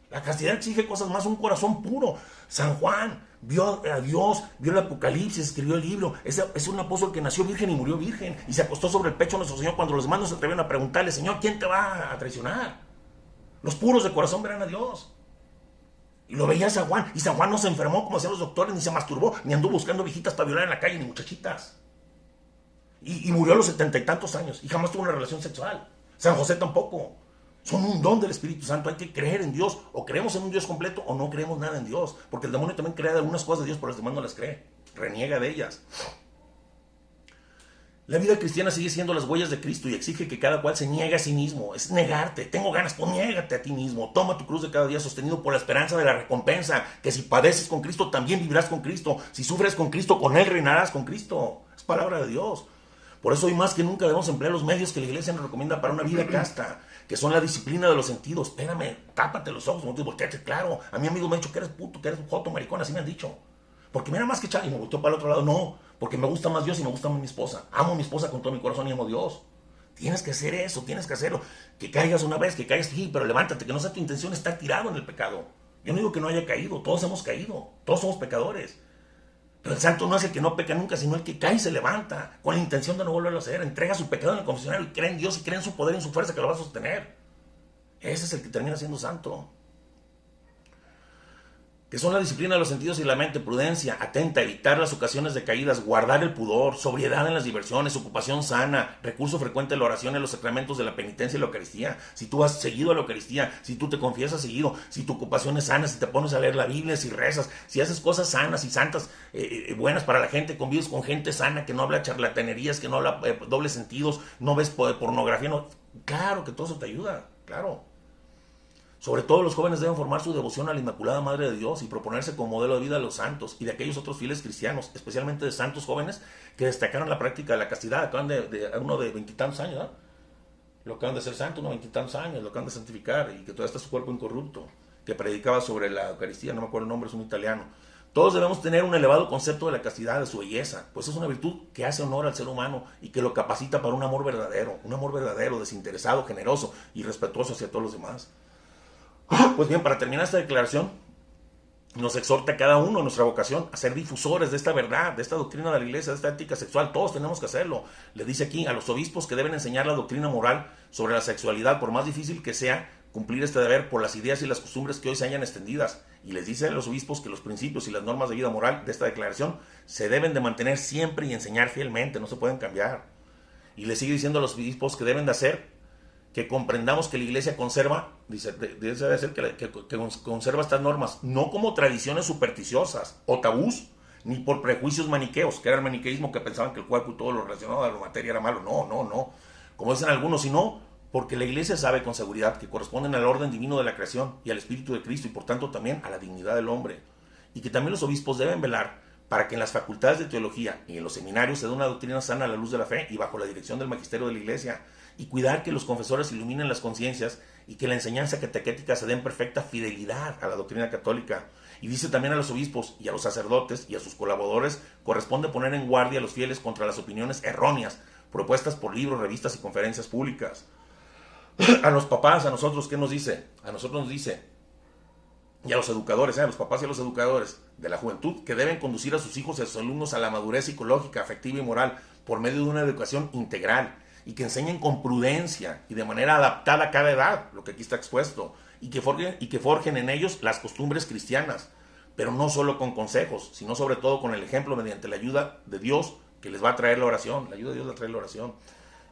La castidad exige cosas más, un corazón puro. San Juan vio a Dios, vio el Apocalipsis, escribió el libro. Es un apóstol que nació virgen y murió virgen. Y se acostó sobre el pecho de nuestro Señor cuando los demás no se atrevieron a preguntarle, Señor, ¿quién te va a traicionar? Los puros de corazón verán a Dios. Y lo veía San Juan. Y San Juan no se enfermó como hacían los doctores, ni se masturbó, ni anduvo buscando viejitas para violar en la calle, ni muchachitas. Y murió a los 70 y tantos años. Y jamás tuvo una relación sexual. San José tampoco. Son un don del Espíritu Santo. Hay que creer en Dios. O creemos en un Dios completo o no creemos nada en Dios. Porque el demonio también cree de algunas cosas de Dios, pero las demás no las cree. Reniega de ellas. La vida cristiana sigue siendo las huellas de Cristo y exige que cada cual se niegue a sí mismo. Es negarte. Tengo ganas, pues niégate a ti mismo. Toma tu cruz de cada día sostenido por la esperanza de la recompensa. Que si padeces con Cristo, también vivirás con Cristo. Si sufres con Cristo, con Él reinarás con Cristo. Es palabra de Dios. Por eso hoy más que nunca debemos emplear los medios que la iglesia nos recomienda para una vida casta, que son la disciplina de los sentidos. Espérame, tápate los ojos, no te volteate, claro. A mi amigo me han dicho que eres puto, que eres un joto, maricón, así me han dicho. Porque mira más que echar, y me volteó para el otro lado. No, porque me gusta más Dios y me gusta más mi esposa. Amo a mi esposa con todo mi corazón y amo a Dios. Tienes que hacer eso, tienes que hacerlo. Que caigas una vez, que caigas, sí, pero levántate, que no sea tu intención estar tirado en el pecado. Yo no digo que no haya caído, todos hemos caído, todos somos pecadores. Pero el santo no es el que no peca nunca, sino el que cae y se levanta con la intención de no volverlo a hacer. Entrega su pecado en el confesionario y cree en Dios y cree en su poder y en su fuerza que lo va a sostener. Ese es el que termina siendo santo. Que son la disciplina de los sentidos y la mente, prudencia, atenta, evitar las ocasiones de caídas, guardar el pudor, sobriedad en las diversiones, ocupación sana, recurso frecuente a la oración en los sacramentos de la penitencia y la Eucaristía. Si tú has seguido a la Eucaristía, si tú te confiesas seguido, si tu ocupación es sana, si te pones a leer la Biblia, si rezas, si haces cosas sanas y santas, buenas para la gente, convives con gente sana que no habla charlatanerías, que no habla dobles sentidos, no ves pornografía, no. Claro que todo eso te ayuda, claro. Sobre todo los jóvenes deben formar su devoción a la Inmaculada Madre de Dios y proponerse como modelo de vida a los santos y de aquellos otros fieles cristianos, especialmente de santos jóvenes que destacaron la práctica de la castidad. Acaban de uno de 20 y tantos años, ¿no? Lo acaban de ser santo, uno de 20 y tantos años, lo acaban de santificar y que todavía está su cuerpo incorrupto, que predicaba sobre la Eucaristía, no me acuerdo el nombre, es un italiano. Todos debemos tener un elevado concepto de la castidad, de su belleza, pues es una virtud que hace honor al ser humano y que lo capacita para un amor verdadero, desinteresado, generoso y respetuoso hacia todos los demás. Pues bien, para terminar esta declaración, nos exhorta a cada uno en nuestra vocación a ser difusores de esta verdad, de esta doctrina de la iglesia, de esta ética sexual. Todos tenemos que hacerlo. Le dice aquí a los obispos que deben enseñar la doctrina moral sobre la sexualidad, por más difícil que sea cumplir este deber por las ideas y las costumbres que hoy se hayan extendidas. Y les dice a los obispos que los principios y las normas de vida moral de esta declaración se deben de mantener siempre y enseñar fielmente, no se pueden cambiar. Y le sigue diciendo a los obispos que deben de hacer que comprendamos que la iglesia conserva, debe ser que conserva estas normas, no como tradiciones supersticiosas o tabús, ni por prejuicios maniqueos, que era el maniqueísmo que pensaban que el cuerpo y todo lo relacionado a la materia era malo. No, como dicen algunos, sino porque la iglesia sabe con seguridad que corresponden al orden divino de la creación y al Espíritu de Cristo y por tanto también a la dignidad del hombre. y que también los obispos deben velar para que en las facultades de teología y en los seminarios se dé una doctrina sana a la luz de la fe y bajo la dirección del magisterio de la Iglesia, y cuidar que los confesores iluminen las conciencias y que la enseñanza catequética se dé en perfecta fidelidad a la doctrina católica. Y dice también a los obispos y a los sacerdotes y a sus colaboradores corresponde poner en guardia a los fieles contra las opiniones erróneas propuestas por libros, revistas y conferencias públicas. A los papás, a nosotros, ¿qué nos dice? A nosotros nos dice, y a los educadores, a los papás y a los educadores de la juventud, que deben conducir a sus hijos y a sus alumnos a la madurez psicológica, afectiva y moral por medio de una educación integral, y que enseñen con prudencia y de manera adaptada a cada edad, lo que aquí está expuesto, y que forjen en ellos las costumbres cristianas, pero no solo con consejos, sino sobre todo con el ejemplo mediante la ayuda de Dios que les va a traer la oración. La ayuda de Dios va a traer la oración.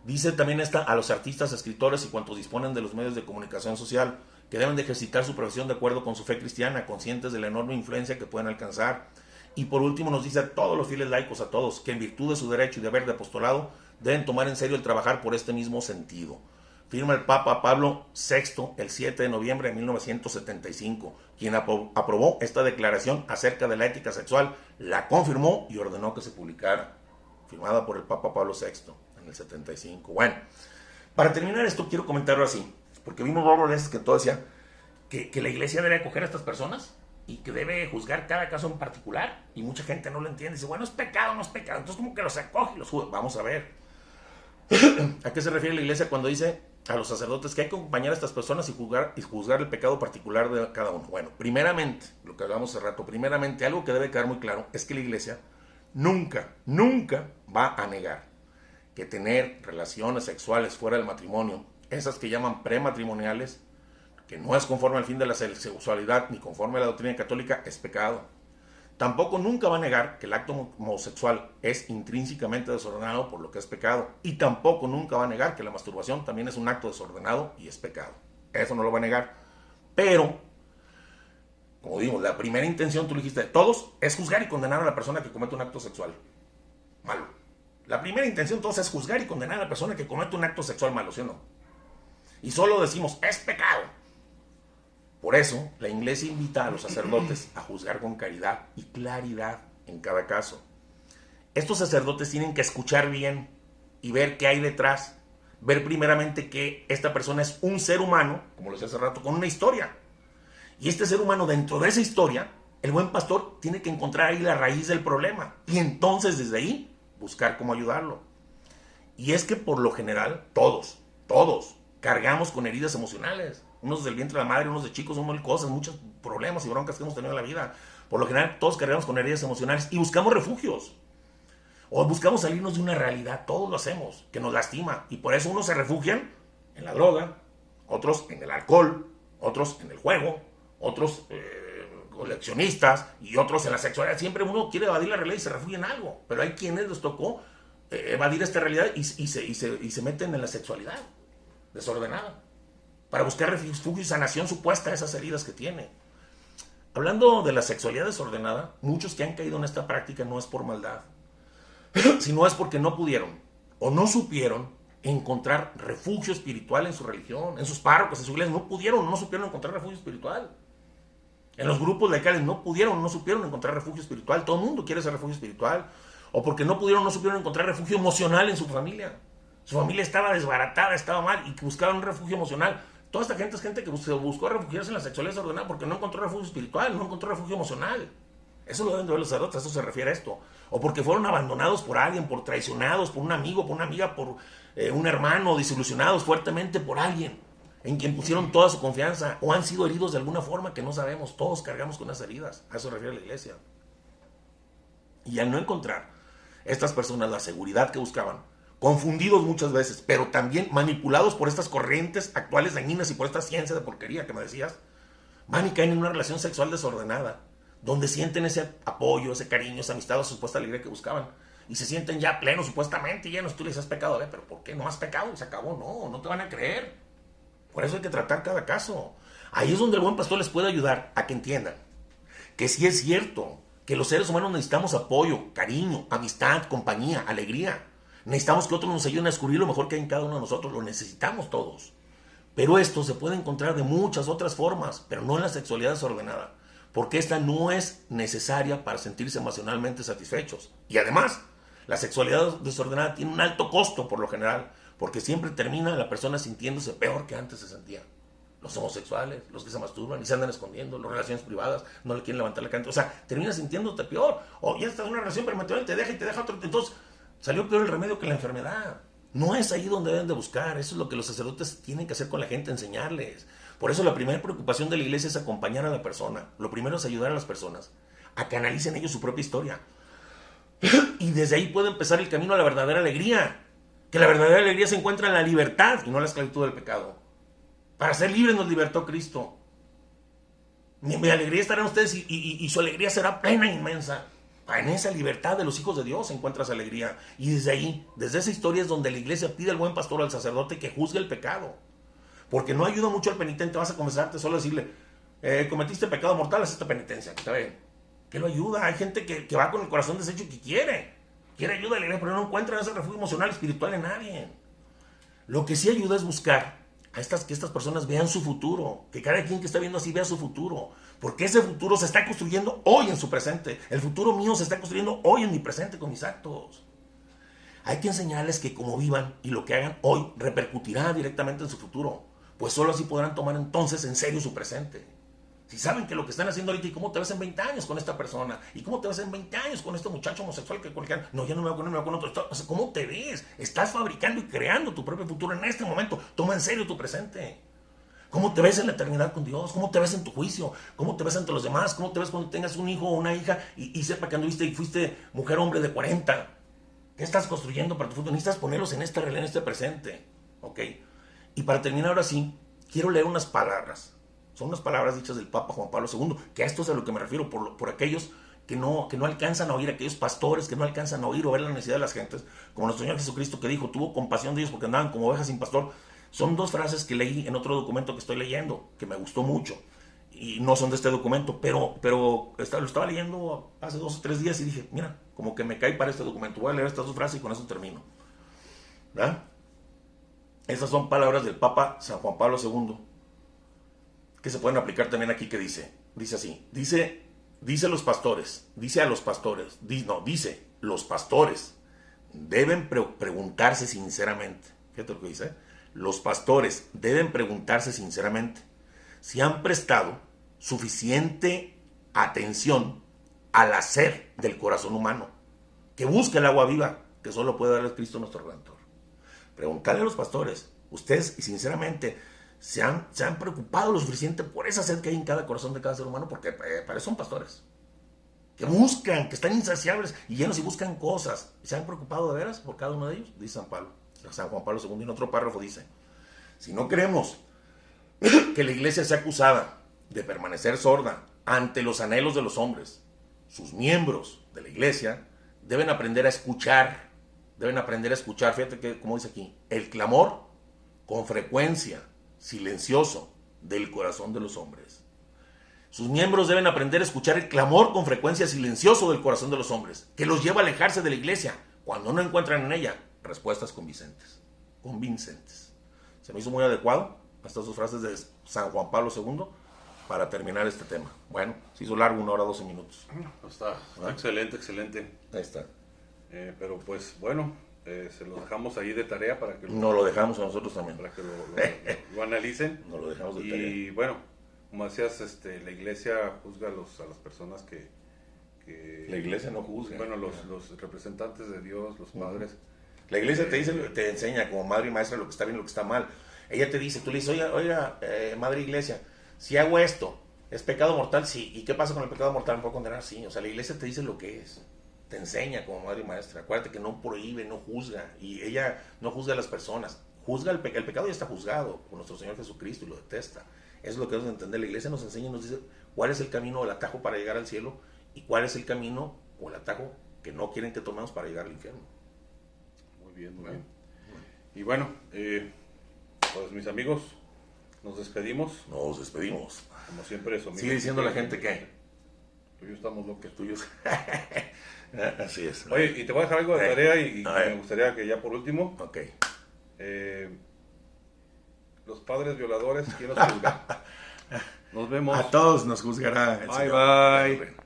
Dice también a los artistas, escritores y cuantos disponen de los medios de comunicación social, que deben de ejercitar su profesión de acuerdo con su fe cristiana, conscientes de la enorme influencia que pueden alcanzar. Y por último nos dice a todos los fieles laicos, a todos, que en virtud de su derecho y deber de apostolado, deben tomar en serio el trabajar por este mismo sentido. Firma el Papa Pablo VI el 7 de noviembre de 1975, quien aprobó esta declaración acerca de la ética sexual, la confirmó y ordenó que se publicara. Firmada por el Papa Pablo VI en el 75. Bueno, para terminar esto quiero comentarlo así, porque vimos varias veces que todo decía que la Iglesia debe acoger a estas personas y que debe juzgar cada caso en particular, y mucha gente no lo entiende, dice, bueno, es pecado, no es pecado, entonces como que los acoge y los juzga. Vamos a ver. ¿A qué se refiere la Iglesia cuando dice a los sacerdotes que hay que acompañar a estas personas y juzgar el pecado particular de cada uno? Bueno, primeramente, lo que hablamos hace rato, primeramente, algo que debe quedar muy claro es que la Iglesia nunca va a negar que tener relaciones sexuales fuera del matrimonio, esas que llaman prematrimoniales, que no es conforme al fin de la sexualidad ni conforme a la doctrina católica, es pecado. Tampoco nunca va a negar que el acto homosexual es intrínsecamente desordenado, por lo que es pecado. Y tampoco nunca va a negar que la masturbación también es un acto desordenado y es pecado. Eso no lo va a negar. Pero, como digo, la primera intención, tú lo dijiste, de todos, es juzgar y condenar a la persona que comete un acto sexual malo. La primera intención de todos es juzgar y condenar a la persona que comete un acto sexual malo, ¿sí o no? Y solo decimos, es pecado. Por eso, la Iglesia invita a los sacerdotes a juzgar con caridad y claridad en cada caso. Estos sacerdotes tienen que escuchar bien y ver qué hay detrás. Ver primeramente que esta persona es un ser humano, como lo decía hace rato, con una historia. Y este ser humano, dentro de esa historia, el buen pastor tiene que encontrar ahí la raíz del problema. Y entonces, desde ahí, buscar cómo ayudarlo. Y es que, por lo general, todos, cargamos con heridas emocionales. Unos del vientre de la madre, unos de chicos, mil cosas, muchos problemas y broncas que hemos tenido en la vida. Por lo general, todos cargamos con heridas emocionales y buscamos refugios. O buscamos salirnos de una realidad, todos lo hacemos, que nos lastima. Y por eso unos se refugian en la droga, otros en el alcohol, otros en el juego, otros coleccionistas y otros en la sexualidad. Siempre uno quiere evadir la realidad y se refugia en algo. Pero hay quienes les tocó evadir esta realidad y se meten en la sexualidad desordenada, para buscar refugio y sanación supuesta a esas heridas que tiene. Hablando de la sexualidad desordenada, muchos que han caído en esta práctica no es por maldad, sino es porque no pudieron o no supieron encontrar refugio espiritual en su religión, en sus párrocos, en su iglesia. No supieron encontrar refugio espiritual. En los grupos laicales no supieron encontrar refugio espiritual. Todo el mundo quiere ese refugio espiritual. O porque no supieron encontrar refugio emocional en su familia. Su familia estaba desbaratada, estaba mal y buscaban un refugio emocional. Toda esta gente es gente que buscó refugiarse en la sexualidad desordenada porque no encontró refugio espiritual, no encontró refugio emocional. Eso lo deben de ver los sacerdotes, a eso se refiere a esto. O porque fueron abandonados por alguien, por traicionados, por un amigo, por una amiga, por un hermano, desilusionados fuertemente por alguien en quien pusieron toda su confianza, o han sido heridos de alguna forma que no sabemos. Todos cargamos con esas heridas, a eso se refiere la Iglesia. Y al no encontrar estas personas la seguridad que buscaban, confundidos muchas veces, pero también manipulados por estas corrientes actuales dañinas y por esta ciencia de porquería que me decías, van y caen en una relación sexual desordenada, donde sienten ese apoyo, ese cariño, esa amistad, esa supuesta alegría que buscaban, y se sienten ya plenos, supuestamente llenos. Tú les has pecado, pero ¿por qué no has pecado? Y se acabó. No te van a creer. Por eso hay que tratar cada caso. Ahí es donde el buen pastor les puede ayudar a que entiendan que sí es cierto que los seres humanos necesitamos apoyo, cariño, amistad, compañía, alegría. Necesitamos que otros nos ayuden a descubrir lo mejor que hay en cada uno de nosotros. Lo necesitamos todos. Pero esto se puede encontrar de muchas otras formas, pero no en la sexualidad desordenada. porque esta no es necesaria para sentirse emocionalmente satisfechos. Y además, la sexualidad desordenada tiene un alto costo por lo general, porque siempre termina la persona sintiéndose peor que antes se sentía. Los homosexuales, los que se masturban y se andan escondiendo, las relaciones privadas, no le quieren levantar la cara. O sea, terminas sintiéndote peor. O ya estás en una relación, pero te deja y te deja otro. Entonces, salió peor el remedio que la enfermedad. No es ahí donde deben de buscar. Eso es lo que los sacerdotes tienen que hacer con la gente, enseñarles. Por eso la primera preocupación de la iglesia es acompañar a la persona. Lo primero es ayudar a las personas a que analicen ellos su propia historia. Y desde ahí puede empezar el camino a la verdadera alegría. Que la verdadera alegría se encuentra en la libertad y no en la esclavitud del pecado. Para ser libres nos libertó Cristo. Mi alegría estará en ustedes y su alegría será plena e inmensa. En esa libertad de los hijos de Dios encuentras alegría. Y desde ahí, desde esa historia es donde la iglesia pide al buen pastor o al sacerdote que juzgue el pecado. Porque no ayuda mucho al penitente, vas a confesarte, solo decirle, cometiste pecado mortal, haz esta penitencia, que está bien. ¿Qué lo ayuda? Hay gente que va con el corazón deshecho y que quiere ayuda a la iglesia, pero no encuentra ese refugio emocional y espiritual en nadie. Lo que sí ayuda es buscar que estas personas vean su futuro, que cada quien que está viendo así vea su futuro, porque ese futuro se está construyendo hoy en su presente. El futuro mío se está construyendo hoy en mi presente con mis actos. Hay que enseñarles que como vivan y lo que hagan hoy repercutirá directamente en su futuro, pues solo así podrán tomar entonces en serio su presente. Si saben que lo que están haciendo ahorita y cómo te ves en 20 años con esta persona, y cómo te ves en 20 años con este muchacho homosexual que cualquiera, no, ya no me voy con él, me voy con otro. O sea, ¿cómo te ves? Estás fabricando y creando tu propio futuro en este momento. Toma en serio tu presente. ¿Cómo te ves en la eternidad con Dios? ¿Cómo te ves en tu juicio? ¿Cómo te ves ante los demás? ¿Cómo te ves cuando tengas un hijo o una hija y sepa que anduviste y fuiste mujer o hombre de 40? ¿Qué estás construyendo para tu futuro? Necesitas ponerlos en esta realidad, en este presente. ¿Ok? Y para terminar ahora sí, quiero leer unas palabras. Son unas palabras dichas del Papa Juan Pablo II, que a esto es a lo que me refiero, por aquellos que no alcanzan a oír, aquellos pastores que no alcanzan a oír o ver la necesidad de las gentes, como nuestro Señor Jesucristo que dijo, tuvo compasión de ellos porque andaban como ovejas sin pastor. Son dos frases que leí en otro documento que estoy leyendo, que me gustó mucho, y no son de este documento, pero lo estaba leyendo hace 2 o 3 días y dije, mira, como que me cae para este documento, voy a leer estas dos frases y con eso termino. ¿Verdad? Estas son palabras del Papa San Juan Pablo II, que se pueden aplicar también aquí, que dice así, dice los pastores deben preguntarse sinceramente, fíjate lo que dice, los pastores deben preguntarse sinceramente si han prestado suficiente atención al hacer del corazón humano, que busca el agua viva que solo puede dar Cristo nuestro Redentor. Preguntarle a los pastores, ustedes sinceramente se han preocupado lo suficiente por esa sed que hay en cada corazón de cada ser humano, porque para eso son pastores, que buscan, que están insaciables y llenos y buscan cosas. ¿Se han preocupado de veras por cada uno de ellos? Dice San Juan Pablo II, y en otro párrafo dice, si no queremos que la iglesia sea acusada de permanecer sorda ante los anhelos de los hombres, sus miembros de la iglesia deben aprender a escuchar, fíjate que, como dice aquí, el clamor con frecuencia silencioso del corazón de los hombres. Sus miembros deben aprender a escuchar el clamor con frecuencia silencioso del corazón de los hombres, que los lleva a alejarse de la iglesia cuando no encuentran en ella respuestas convincentes. Se me hizo muy adecuado estas dos frases de San Juan Pablo II para terminar este tema. Bueno, se hizo largo, 1 hora 12 minutos. Está excelente. Ahí está. Pero pues bueno, se lo dejamos ahí de tarea para que nos lo dejamos a nosotros también. Para que lo analicen. Nos lo dejamos de tarea. Y bueno, como decías, la iglesia juzga a las personas que la iglesia no juzga. Bueno, los representantes de Dios, los padres. La iglesia te enseña como madre y maestra lo que está bien y lo que está mal. Ella te dice, tú le dices, oiga, madre iglesia, si hago esto, ¿es pecado mortal? Sí. ¿Y qué pasa con el pecado mortal? ¿Me puedo condenar? Sí. O sea, la iglesia te dice lo que es. Te enseña como madre y maestra. Acuérdate que no prohíbe, no juzga. Y ella no juzga a las personas. Juzga el pecado, ya está juzgado por nuestro Señor Jesucristo y lo detesta. Eso es lo que debemos entender. La iglesia nos enseña y nos dice cuál es el camino o el atajo para llegar al cielo y cuál es el camino o el atajo que no quieren que tomemos para llegar al infierno. Muy bien. Y bueno, pues mis amigos, nos despedimos. Como siempre, eso. Sigue diciendo la gente que tú y yo estamos locos. Tuyos. Así es. Oye, y te voy a dejar algo de tarea y me gustaría que ya por último. Ok. Los padres violadores, ¿quién los juzga? vemos. A todos nos juzgará el Bye, Señor. bye.